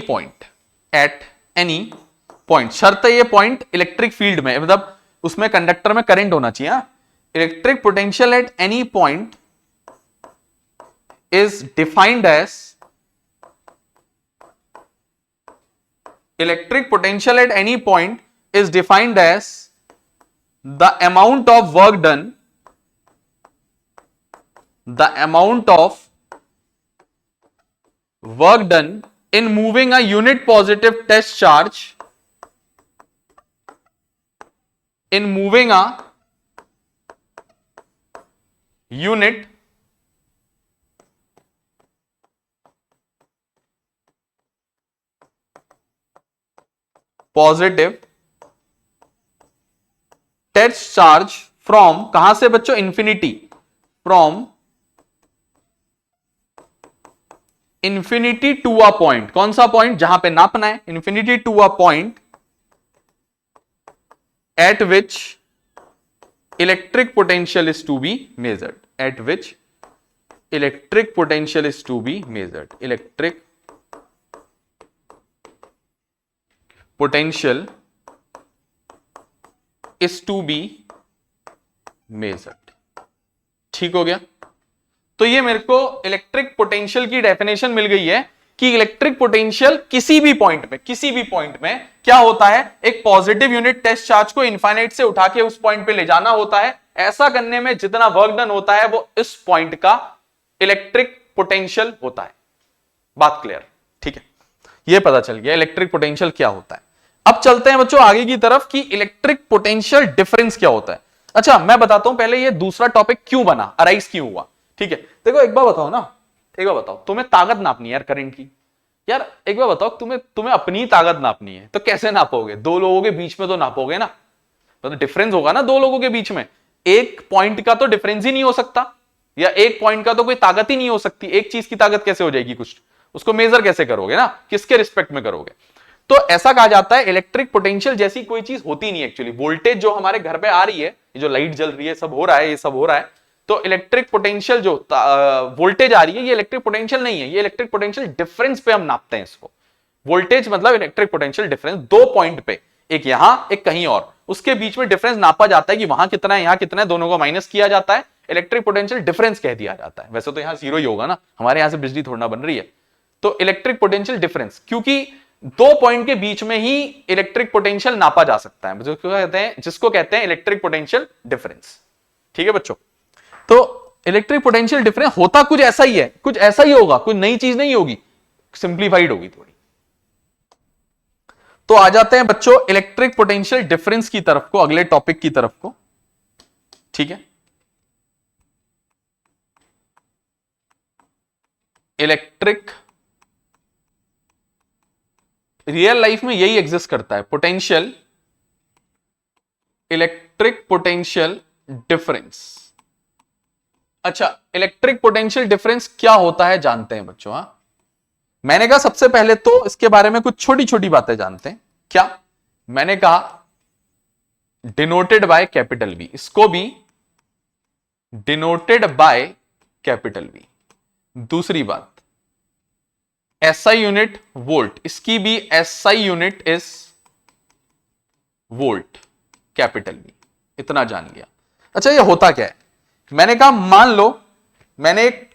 S1: point, शर्त है ये पॉइंट इलेक्ट्रिक फील्ड में, मतलब उसमें कंडक्टर में करंट होना चाहिए। Electric potential at any point is defined as, electric potential at any point is defined as the amount of work done in moving a unit positive test charge unit positive test charge from, कहां से बच्चों, infinity, from infinity to a point, कौन सा point, जहां पे नापना है, infinity to a point at which electric potential is to be measured, at which electric potential is to be measured, electric potential is to be measured. ठीक हो गया। तो ये मेरे को इलेक्ट्रिक पोटेंशियल की डेफिनेशन मिल गई है कि इलेक्ट्रिक पोटेंशियल किसी भी पॉइंट में क्या होता है, एक पॉजिटिव यूनिट टेस्ट चार्ज को इनफाइनाइट से उठा के उस पॉइंट पे ले जाना होता है। ऐसा करने में जितना वर्क डन होता है वो इस पॉइंट का इलेक्ट्रिक पोटेंशियल होता है। बात क्लियर, ठीक है, ये पता चल गया इलेक्ट्रिक पोटेंशियल क्या होता है। अब चलते हैं बच्चों आगे की तरफ कि इलेक्ट्रिक पोटेंशियल डिफरेंस क्या होता है। अच्छा मैं बताता हूं पहले ये दूसरा टॉपिक क्यों बना, अराइज क्यों हुआ। ठीक है, देखो एक बार बताओ ना, एक बार बताओ, तुम्हें ताकत नापनी है यार करंट की, यार एक बार बताओ, तुम्हें अपनी ताकत नापनी है तो कैसे नापोगे? दो लोगों के बीच में तो नापोगे ना, मतलब डिफरेंस होगा ना दो लोगों के बीच में। एक पॉइंट का तो डिफरेंस ही नहीं हो सकता, या एक पॉइंट का तो कोई ताकत ही नहीं हो सकती। एक चीज की ताकत कैसे हो जाएगी कुछ, उसको मेजर कैसे करोगे ना, किसके रिस्पेक्ट में करोगे? तो ऐसा कहा जाता है इलेक्ट्रिक पोटेंशियल जैसी कोई चीज होती नहीं एक्चुअली। वोल्टेज जो हमारे घर पे आ रही है, ये जो लाइट जल रही है, सब हो रहा है, ये सब हो रहा है, तो इलेक्ट्रिक पोटेंशियल जो वोल्टेज आ रही है, ये इलेक्ट्रिक पोटेंशियल नहीं है, ये इलेक्ट्रिक पोटेंशियल डिफरेंस पे हम नापते हैं इसको। वोल्टेज मतलब इलेक्ट्रिक पोटेंशियल डिफरेंस, दो पॉइंट पे, एक यहां एक कहीं और, उसके बीच में डिफरेंस नापा जाता है कि वहां कितना है, यहां कितना है, दोनों को माइनस किया जाता है, इलेक्ट्रिक पोटेंशियल डिफरेंस कह दिया जाता है। वैसे तो यहां जीरो ही होगा ना, हमारे यहां से बिजली थोड़ा बन रही है। तो इलेक्ट्रिक पोटेंशियल डिफरेंस, क्योंकि दो पॉइंट के बीच में ही इलेक्ट्रिक पोटेंशियल नापा जा सकता है, जिसको कहते हैं इलेक्ट्रिक पोटेंशियल डिफरेंस। ठीक है बच्चों, तो इलेक्ट्रिक पोटेंशियल डिफरेंस होता कुछ ऐसा ही है, कुछ ऐसा ही होगा, कुछ नई चीज नहीं होगी, सिंप्लीफाइड होगी थोड़ी। तो आ जाते हैं बच्चों इलेक्ट्रिक पोटेंशियल डिफरेंस की तरफ को, अगले टॉपिक की तरफ को। ठीक है, इलेक्ट्रिक रियल लाइफ में यही एग्जिस्ट करता है, पोटेंशियल, इलेक्ट्रिक पोटेंशियल डिफरेंस। अच्छा, इलेक्ट्रिक पोटेंशियल डिफरेंस क्या होता है जानते हैं बच्चों? हाँ, मैंने कहा सबसे पहले तो इसके बारे में कुछ छोटी छोटी बातें जानते हैं। क्या मैंने कहा? डिनोटेड बाय कैपिटल बी, इसको भी डिनोटेड बाय कैपिटल बी। दूसरी बात, एसआई यूनिट वोल्ट, इसकी भी SI unit is volt, capital B. इतना जान लिया। अच्छा, ये होता क्या है? मैंने कहा मान लो मैंने एक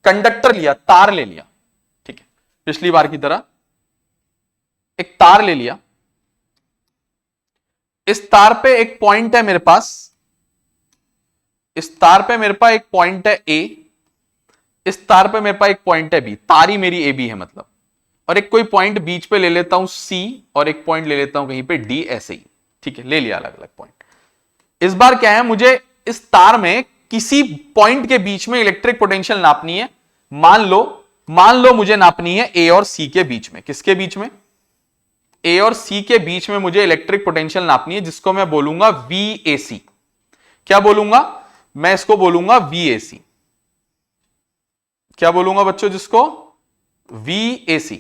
S1: कंडक्टर लिया, तार ले लिया, ठीक है, पिछली बार की तरह एक तार ले लिया। इस तार पे एक पॉइंट है मेरे पास, इस तार पे मेरे पास एक पॉइंट है ए, इस तार पे मेरे पास एक पॉइंट है बी, तारी मेरी ए बी है मतलब, और एक कोई पॉइंट बीच पे ले लेता हूं सी, और एक पॉइंट ले लेता हूं कहीं पे डी, ऐसे ही। ठीक है, ले लिया अलग अलग पॉइंट। इस बार क्या है, मुझे इस तार में किसी पॉइंट के बीच में इलेक्ट्रिक पोटेंशियल नापनी है। मान लो मुझे नापनी है ए और सी के बीच में। किसके बीच में? ए और सी के बीच में मुझे इलेक्ट्रिक पोटेंशियल नापनी है, जिसको मैं बोलूंगा VAC। क्या बोलूंगा मैं? इसको बोलूंगा VAC। क्या बोलूंगा बच्चों? जिसको VAC।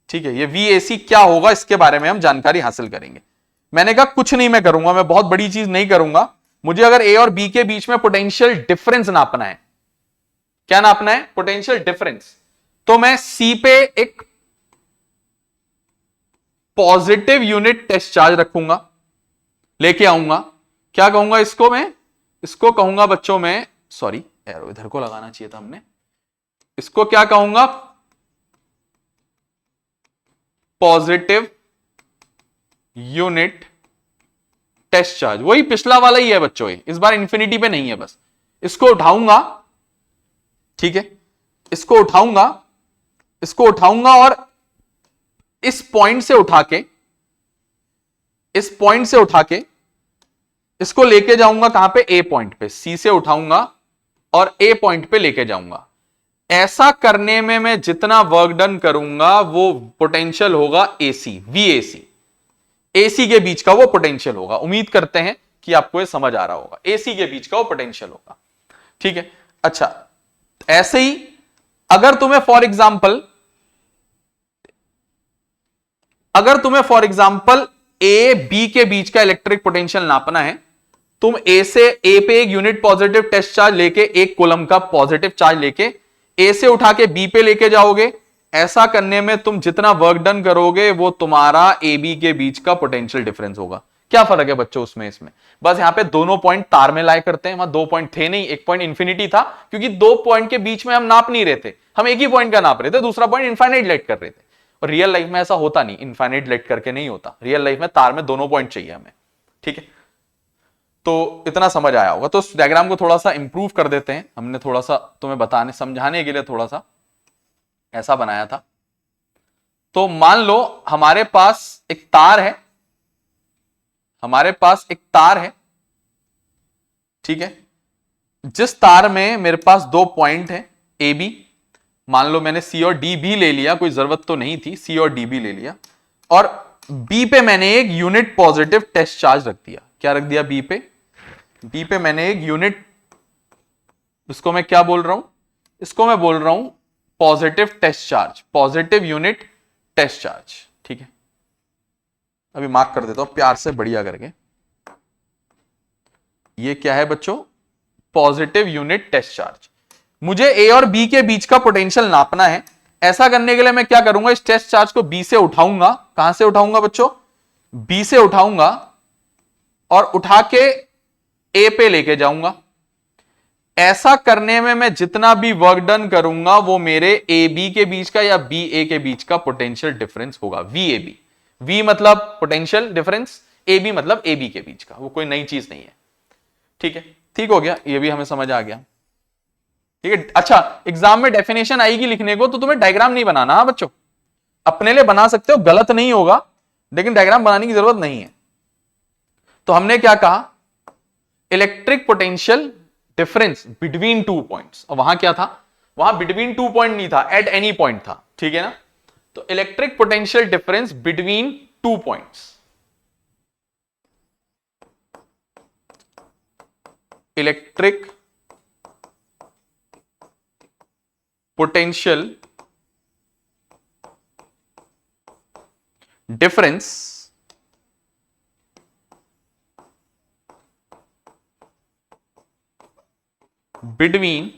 S1: ठीक है, ये VAC क्या होगा इसके बारे में हम जानकारी हासिल करेंगे। मैंने कहा कुछ नहीं मैं करूंगा, मैं बहुत बड़ी चीज नहीं करूंगा। मुझे अगर ए और बी के बीच में पोटेंशियल डिफरेंस नापना है, क्या नापना है? Potential difference. तो मैं सी पे एक पॉजिटिव यूनिट टेस्ट चार्ज रखूंगा, लेके आऊंगा। क्या कहूंगा इसको मैं? इसको कहूंगा बच्चों मैं, सॉरी एरो इधर को लगाना चाहिए था हमने, इसको क्या कहूंगा? Positive unit test charge. वही पिछला वाला ही है बच्चों, इस बार इंफिनिटी पे नहीं है। बस इसको उठाऊंगा, ठीक है, इसको उठाऊंगा और इस पॉइंट से उठा के इसको लेके जाऊंगा कहां पे? ए पॉइंट पे। सी से उठाऊंगा और ए पॉइंट पे लेके जाऊंगा। ऐसा करने में मैं जितना वर्क डन करूंगा वो पोटेंशियल होगा AC, VAC। AC के बीच का वो पोटेंशियल होगा। उम्मीद करते हैं कि आपको ये समझ आ रहा होगा। AC के बीच का वो पोटेंशियल होगा। ठीक है, अच्छा, ऐसे ही अगर तुम्हें फॉर एग्जांपल A B के बीच का इलेक्ट्रिक पोटेंशियल नापना है, तुम A पे एक यूनिट पॉजिटिव टेस्ट चार्ज लेके, एक कूलम का पॉजिटिव चार्ज लेके A से उठा के B पे लेके जाओगे। ऐसा करने में तुम जितना वर्क डन करोगे वो तुम्हारा AB के बीच का पोटेंशियल डिफरेंस होगा। क्या फर्क है बच्चों उसमें इसमें? बस यहां पे दोनों पॉइंट तार में लाए करते हैं, वहां दो पॉइंट थे नहीं, एक पॉइंट इंफिनिटी था, क्योंकि दो पॉइंट के बीच में हम नाप नहीं रहे थे, हम एक ही पॉइंट का नाप रहे थे, दूसरा पॉइंट इनफाइनाइट लेट कर रहे थे। और रियल लाइफ में ऐसा होता नहीं, इनफाइनाइट लेट करके नहीं होता। रियल लाइफ में तार में दोनों पॉइंट चाहिए हमें। ठीक है, तो इतना समझ आया होगा। तो डायग्राम को थोड़ा सा इंप्रूव कर देते हैं, हमने थोड़ा सा तुम्हें बताने समझाने के लिए थोड़ा सा ऐसा बनाया था। तो मान लो हमारे पास एक तार है, ठीक है, जिस तार में मेरे पास दो पॉइंट है AB। मान लो मैंने सी और डी भी ले लिया, कोई जरूरत तो नहीं थी, सी और डी भी ले लिया, और बी पे मैंने एक यूनिट पॉजिटिव टेस्ट चार्ज रख दिया। क्या रख दिया बी पे? बी पे मैंने एक यूनिट, इसको मैं क्या बोल रहा हूं? इसको मैं बोल रहा हूं positive test charge, positive unit test charge. ठीक है, अभी मार्क कर देता हूं प्यार से बढ़िया करके। ये क्या है बच्चों? Positive unit test charge. मुझे ए और बी के बीच का पोटेंशियल नापना है। ऐसा करने के लिए मैं क्या करूंगा? इस टेस्ट चार्ज को बी से उठाऊंगा। कहां से उठाऊंगा बच्चों? बी से उठाऊंगा और उठा के ए पे लेके जाऊंगा। ऐसा करने में मैं जितना भी वर्क डन करूंगा वो मेरे ए बी के बीच का या बी ए के बीच का पोटेंशियल डिफरेंस होगा, वी ए बी। वी मतलब पोटेंशियल डिफरेंस, ए बी मतलब ए बी के बीच का, वो कोई नई चीज नहीं है। ठीक है, ठीक हो गया, ये भी हमें समझ आ गया। ठीक है, अच्छा एग्जाम में डेफिनेशन आएगी लिखने को तो तुम्हें डायग्राम नहीं बनाना। हाँ बच्चों, अपने लिए बना सकते हो, गलत नहीं होगा, लेकिन डायग्राम बनाने की जरूरत नहीं है। तो हमने क्या कहा? Electric potential difference between two points. और वहां क्या था? वहां बिटवीन टू पॉइंट नहीं था, एट एनी पॉइंट था। ठीक है ना? तो electric potential difference between two points, electric potential difference between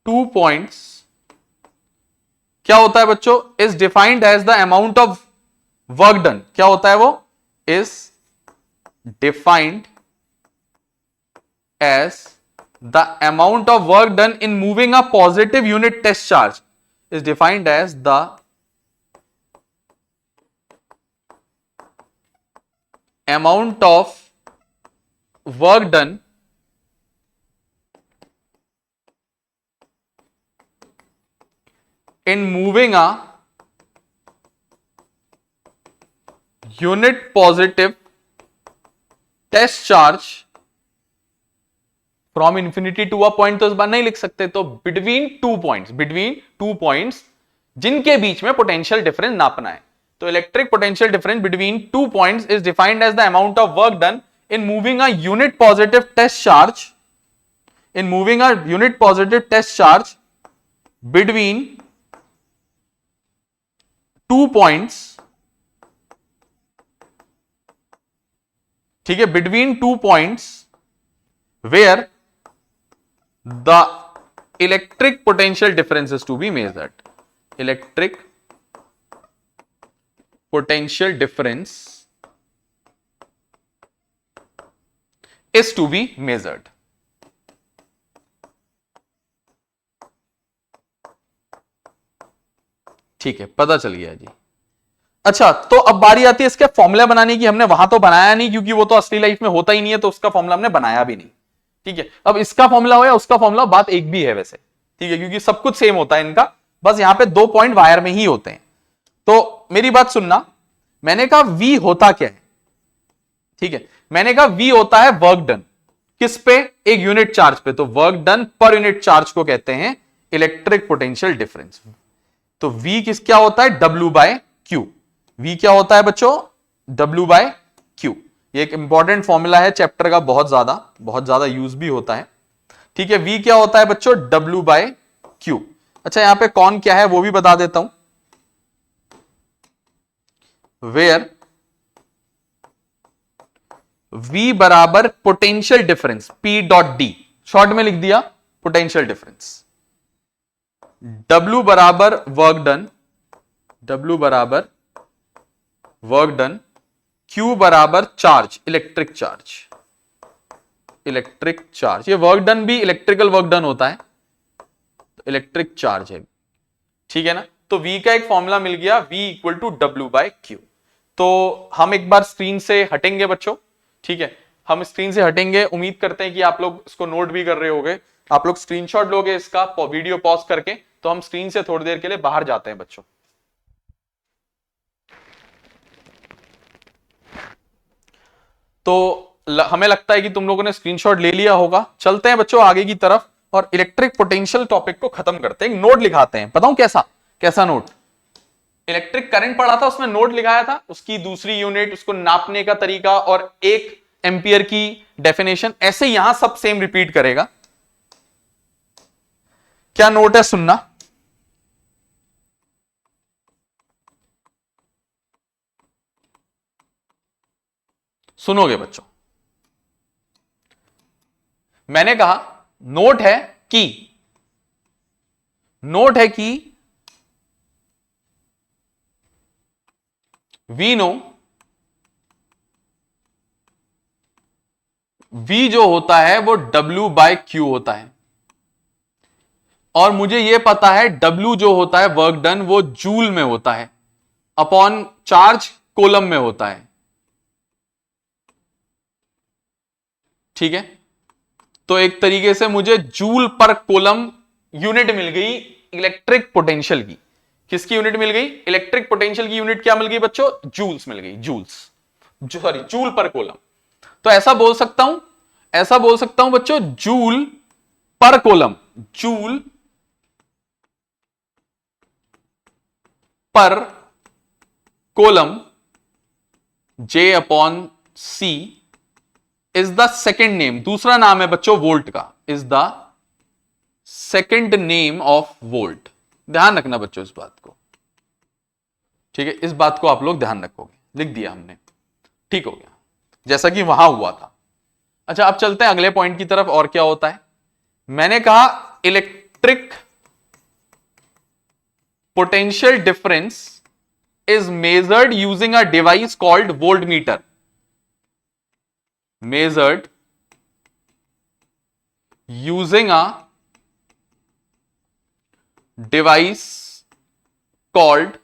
S1: two points क्या होता है बच्चों? Is defined as the amount of work done. क्या होता है वो? Is defined as the amount of work done in moving a positive unit test charge is defined as the amount of work done in moving a unit positive test charge from infinity to a point तो इस बार नहीं लिख सकते, तो between two points जिनके बीच में potential difference नापना है। तो electric potential difference between two points is defined as the amount of work done in moving a unit positive test charge between two points. ठीक है, between two points where the electric potential difference is to be measured. Electric potential difference is to be measured. ठीक है, पता चल गया जी। अच्छा, तो अब बारी आती है इसके फॉर्मूला बनाने की। हमने वहां तो बनाया नहीं क्योंकि वो तो असली लाइफ में होता ही नहीं है, तो उसका फॉर्मूला हमने बनाया भी नहीं। ठीक है, अब इसका फॉर्मूला हो या उसका फॉर्मूला, बात एक भी है वैसे। ठीक है, क्योंकि सब कुछ सेम होता है इनका, बस यहां पे 2 पॉइंट वायर में ही होते हैं। तो मेरी बात सुनना, मैंने कहा V होता क्या है? ठीक है, मैंने कहा V होता है वर्क डन। किस पे? एक यूनिट चार्ज पे। तो work done per unit charge को कहते हैं इलेक्ट्रिक पोटेंशियल डिफरेंस। तो V क्या होता है? W/Q। V क्या होता है बच्चों? W/Q। ये एक इंपॉर्टेंट फॉर्मूला है चैप्टर का, बहुत ज्यादा यूज भी होता है। ठीक है, V क्या होता है बच्चों? W/Q। अच्छा, यहां पे कौन क्या है वो भी बता देता हूं। वेयर V बराबर पोटेंशियल डिफरेंस P.D, शॉर्ट में लिख दिया पोटेंशियल डिफरेंस। W बराबर वर्क डन, Q बराबर चार्ज, इलेक्ट्रिक चार्ज। ये वर्क डन भी इलेक्ट्रिकल वर्क डन होता है, तो इलेक्ट्रिक चार्ज है। ठीक है ना? तो V का एक फॉर्मूला मिल गया, V इक्वल टू W/Q। तो हम एक बार स्क्रीन से हटेंगे बच्चों। ठीक है, हम स्क्रीन से हटेंगे। उम्मीद करते हैं कि आप लोग इसको नोट भी कर रहे होंगे। आप लोग स्क्रीनशॉट लोगे इसका वीडियो पॉज करके, तो हम स्क्रीन से थोड़ी देर के लिए बाहर जाते हैं बच्चों। तो हमें लगता है कि तुम लोगों ने स्क्रीनशॉट ले लिया होगा। चलते हैं बच्चों आगे की तरफ और इलेक्ट्रिक पोटेंशियल टॉपिक को खत्म करते हैं, एक नोट लिखाते हैं। बताऊं कैसा कैसा नोट? इलेक्ट्रिक करंट पढ़ा था, उसमें नोट लिखाया था, उसकी दूसरी यूनिट, उसको नापने का तरीका और 1 एम्पियर की डेफिनेशन। ऐसे यहां सब सेम रिपीट करेगा। क्या नोट है, सुनना। सुनोगे बच्चों? मैंने कहा नोट है कि वी नो, V जो होता है वो W/Q होता है, और मुझे यह पता है W जो होता है वर्क डन वो जूल में होता है, अपॉन चार्ज कोलम में होता है। ठीक है, तो एक तरीके से मुझे जूल पर कोलम यूनिट मिल गई इलेक्ट्रिक पोटेंशियल की। किसकी यूनिट मिल गई? इलेक्ट्रिक पोटेंशियल की यूनिट क्या मिल गई बच्चों? जूल्स मिल गई, जूल पर कोलम। तो ऐसा बोल सकता हूं बच्चों, joule per coulomb, joule per coulomb J/C is the second name, दूसरा नाम है बच्चों वोल्ट का, is the second name of volt. ध्यान रखना बच्चों इस बात को, ठीक है, इस बात को आप लोग ध्यान रखोगे। लिख दिया हमने, ठीक हो गया, जैसा कि वहां हुआ था। अच्छा, अब चलते हैं अगले पॉइंट की तरफ। और क्या होता है? मैंने कहा electric potential difference is measured using a device called voltmeter. Measured using a device called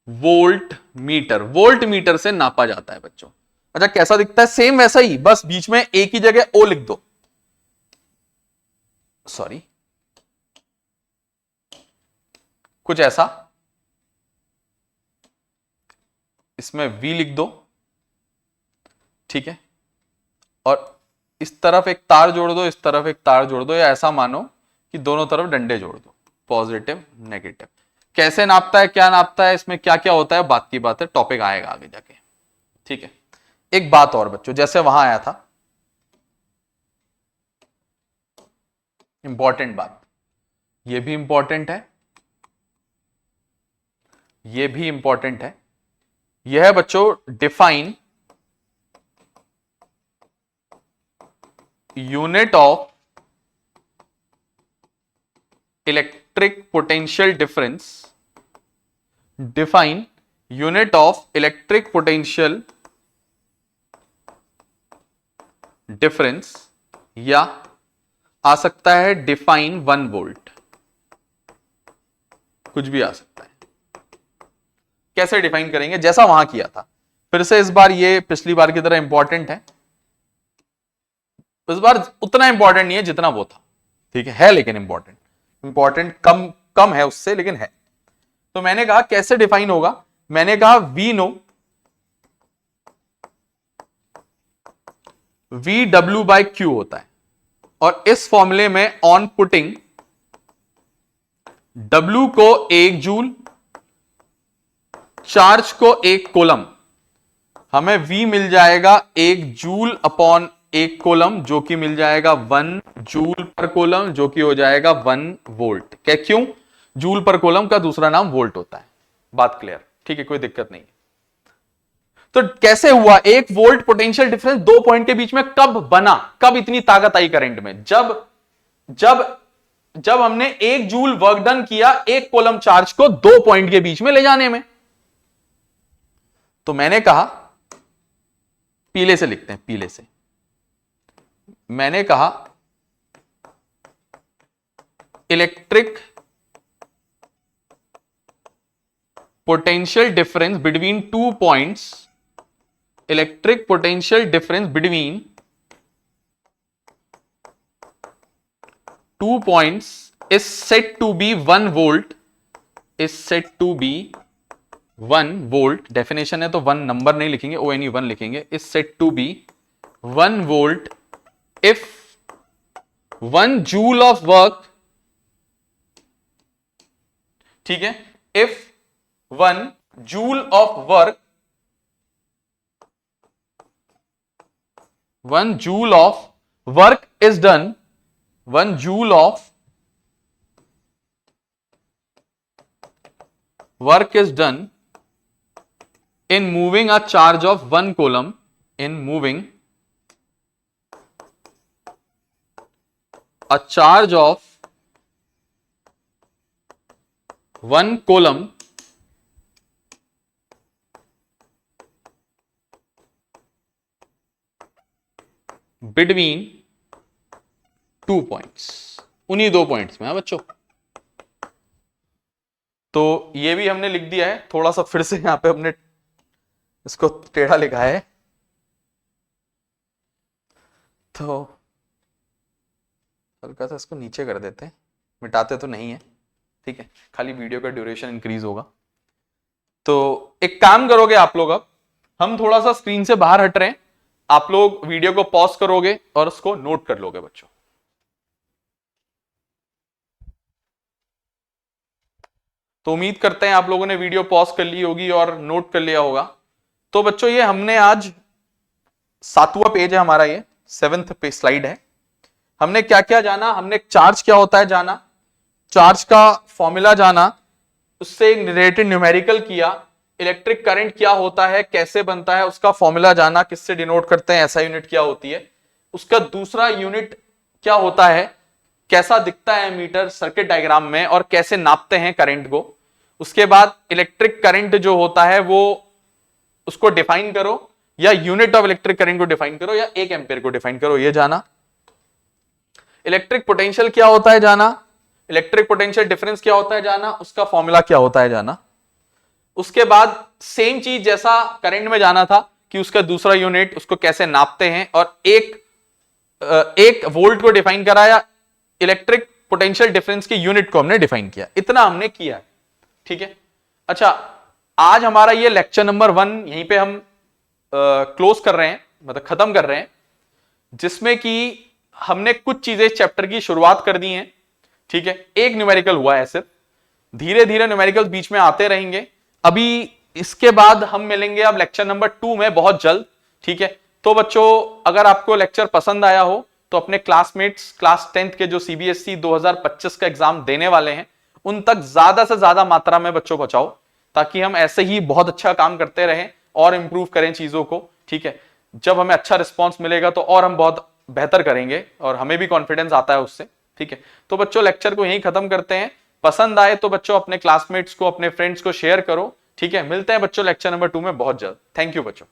S1: voltmeter. voltmeter से नापा जाता है बच्चों। अच्छा, कैसा दिखता है? सेम वैसा ही, बस बीच में एक ही जगह ओ लिख दो, सॉरी, कुछ ऐसा, इसमें V लिख दो, ठीक है, और इस तरफ एक तार जोड़ दो, इस तरफ एक तार जोड़ दो, या ऐसा मानो कि दोनों तरफ डंडे जोड़ दो, पॉजिटिव नेगेटिव। कैसे नापता है, क्या नापता है, इसमें क्या क्या होता है, बात की बात है, टॉपिक आएगा आगे जाके, ठीक है। एक बात और बच्चों, जैसे वहां आया था, इंपॉर्टेंट बात, यह भी इंपॉर्टेंट है, यह भी इंपॉर्टेंट है, यह है बच्चों define unit of electric potential difference, define unit of electric potential difference, या आ सकता है डिफाइन 1 वोल्ट, कुछ भी आ सकता है। कैसे डिफाइन करेंगे? जैसा वहां किया था। फिर से इस बार ये पिछली बार की तरह इंपॉर्टेंट है, इस बार उतना इंपॉर्टेंट नहीं है जितना वो था, ठीक है लेकिन इंपॉर्टेंट कम है उससे, लेकिन है। तो मैंने कहा कैसे डिफाइन होगा? मैंने कहा वी नो VW/Q होता है, और इस फॉर्मूले में ऑन पुटिंग W को 1 जूल, चार्ज को 1 कोलम, हमें V मिल जाएगा 1 जूल अपॉन 1 कोलम, जो कि मिल जाएगा 1 जूल पर कोलम, जो कि हो जाएगा 1 वोल्ट। क्या? क्यों? जूल पर कोलम का दूसरा नाम वोल्ट होता है। बात क्लियर? ठीक है, कोई दिक्कत नहीं है। तो कैसे हुआ? 1 वोल्ट पोटेंशियल डिफरेंस 2 पॉइंट के बीच में कब बना? कब इतनी ताकत आई करंट में? जब हमने 1 जूल वर्क डन किया 1 कोलम चार्ज को 2 पॉइंट के बीच में ले जाने में। तो मैंने कहा, पीले से लिखते हैं, पीले से, मैंने कहा electric potential difference between 2 points, electric potential difference between 2 points is said to be 1 volt, is said to be 1 volt, definition है तो 1 नंबर नहीं लिखेंगे, ONE1 लिखेंगे, is said to be 1 volt if 1 joule of work, ठीक है, if 1 joule of work, 1 joule of work is done, 1 joule of work is done in moving a charge of 1 coulomb, in moving a charge of 1 coulomb between 2 points, उन्हीं 2 points में है बच्चों। तो ये भी हमने लिख दिया है, थोड़ा सा फिर से यहां पे हमने इसको टेढ़ा लिखा है, तो हल्का सा इसको नीचे कर देते हैं, मिटाते तो नहीं है, ठीक है, खाली वीडियो का ड्यूरेशन इंक्रीज होगा। तो एक काम करोगे आप लोग, अब हम थोड़ा सा स्क्रीन से बाहर हट रहे हैं, आप लोग वीडियो को पॉज करोगे और उसको नोट कर लोगे बच्चों। तो उम्मीद करते हैं आप लोगों ने वीडियो पॉज कर ली होगी और नोट कर लिया होगा। तो बच्चों ये हमने आज 7वां पेज है हमारा, ये 7th पे स्लाइड है। हमने क्या क्या जाना, हमने चार्ज क्या होता है जाना, चार्ज का फॉर्मूला जाना, उससे रिलेटेड न्यूमेरिकल किया, इलेक्ट्रिक करंट क्या होता है, कैसे बनता है, उसका फॉर्मूला जाना, किससे डिनोट करते हैं, ऐसा यूनिट क्या होती है, उसका दूसरा यूनिट क्या होता है, कैसा दिखता है मीटर सर्किट डायग्राम में, और कैसे नापते हैं करंट को। उसके बाद इलेक्ट्रिक करंट जो होता है वो उसको डिफाइन करो, या यूनिट ऑफ इलेक्ट्रिक करंट को डिफाइन करो, या 1 एम्पियर को डिफाइन करो, ये जाना। इलेक्ट्रिक पोटेंशियल क्या होता है जाना, इलेक्ट्रिक पोटेंशियल डिफरेंस क्या होता है जाना, उसका फॉर्मूला क्या होता है जाना। उसके बाद सेम चीज जैसा करंट में जाना था कि उसका दूसरा यूनिट, उसको कैसे नापते हैं, और एक वोल्ट को डिफाइन करा, या इलेक्ट्रिक पोटेंशियल डिफरेंस के यूनिट को हमने डिफाइन किया। इतना हमने किया, ठीक है। अच्छा, आज हमारा ये लेक्चर नंबर 1 यहीं पे हम क्लोज कर रहे हैं, मतलब खत्म कर रहे हैं, जिसमें कि हमने कुछ चीजें चैप्टर की शुरुआत कर दी हैं, ठीक है। एक न्यूमेरिकल हुआ है सिर्फ, धीरे धीरे न्यूमेरिकल बीच में आते रहेंगे। अभी इसके बाद हम मिलेंगे अब लेक्चर नंबर 2 में बहुत जल्द, ठीक है। तो बच्चों, अगर आपको लेक्चर पसंद आया हो तो अपने क्लासमेट्स क्लास 10th के जो CBSE 2025 का एग्जाम देने वाले हैं उन तक ज्यादा से ज्यादा मात्रा में बच्चों पहुंचाओ, ताकि हम ऐसे ही बहुत अच्छा काम करते रहें और इंप्रूव करें चीजों को, ठीक है। जब हमें अच्छा रिस्पॉन्स मिलेगा तो और हम बहुत बेहतर करेंगे और हमें भी कॉन्फिडेंस आता है उससे, ठीक है। तो बच्चों लेक्चर को यहीं खत्म करते हैं। पसंद आए तो बच्चों अपने क्लासमेट्स को, अपने फ्रेंड्स को शेयर करो, ठीक है। मिलते हैं बच्चों लेक्चर नंबर 2 में बहुत जल्द। थैंक यू बच्चों।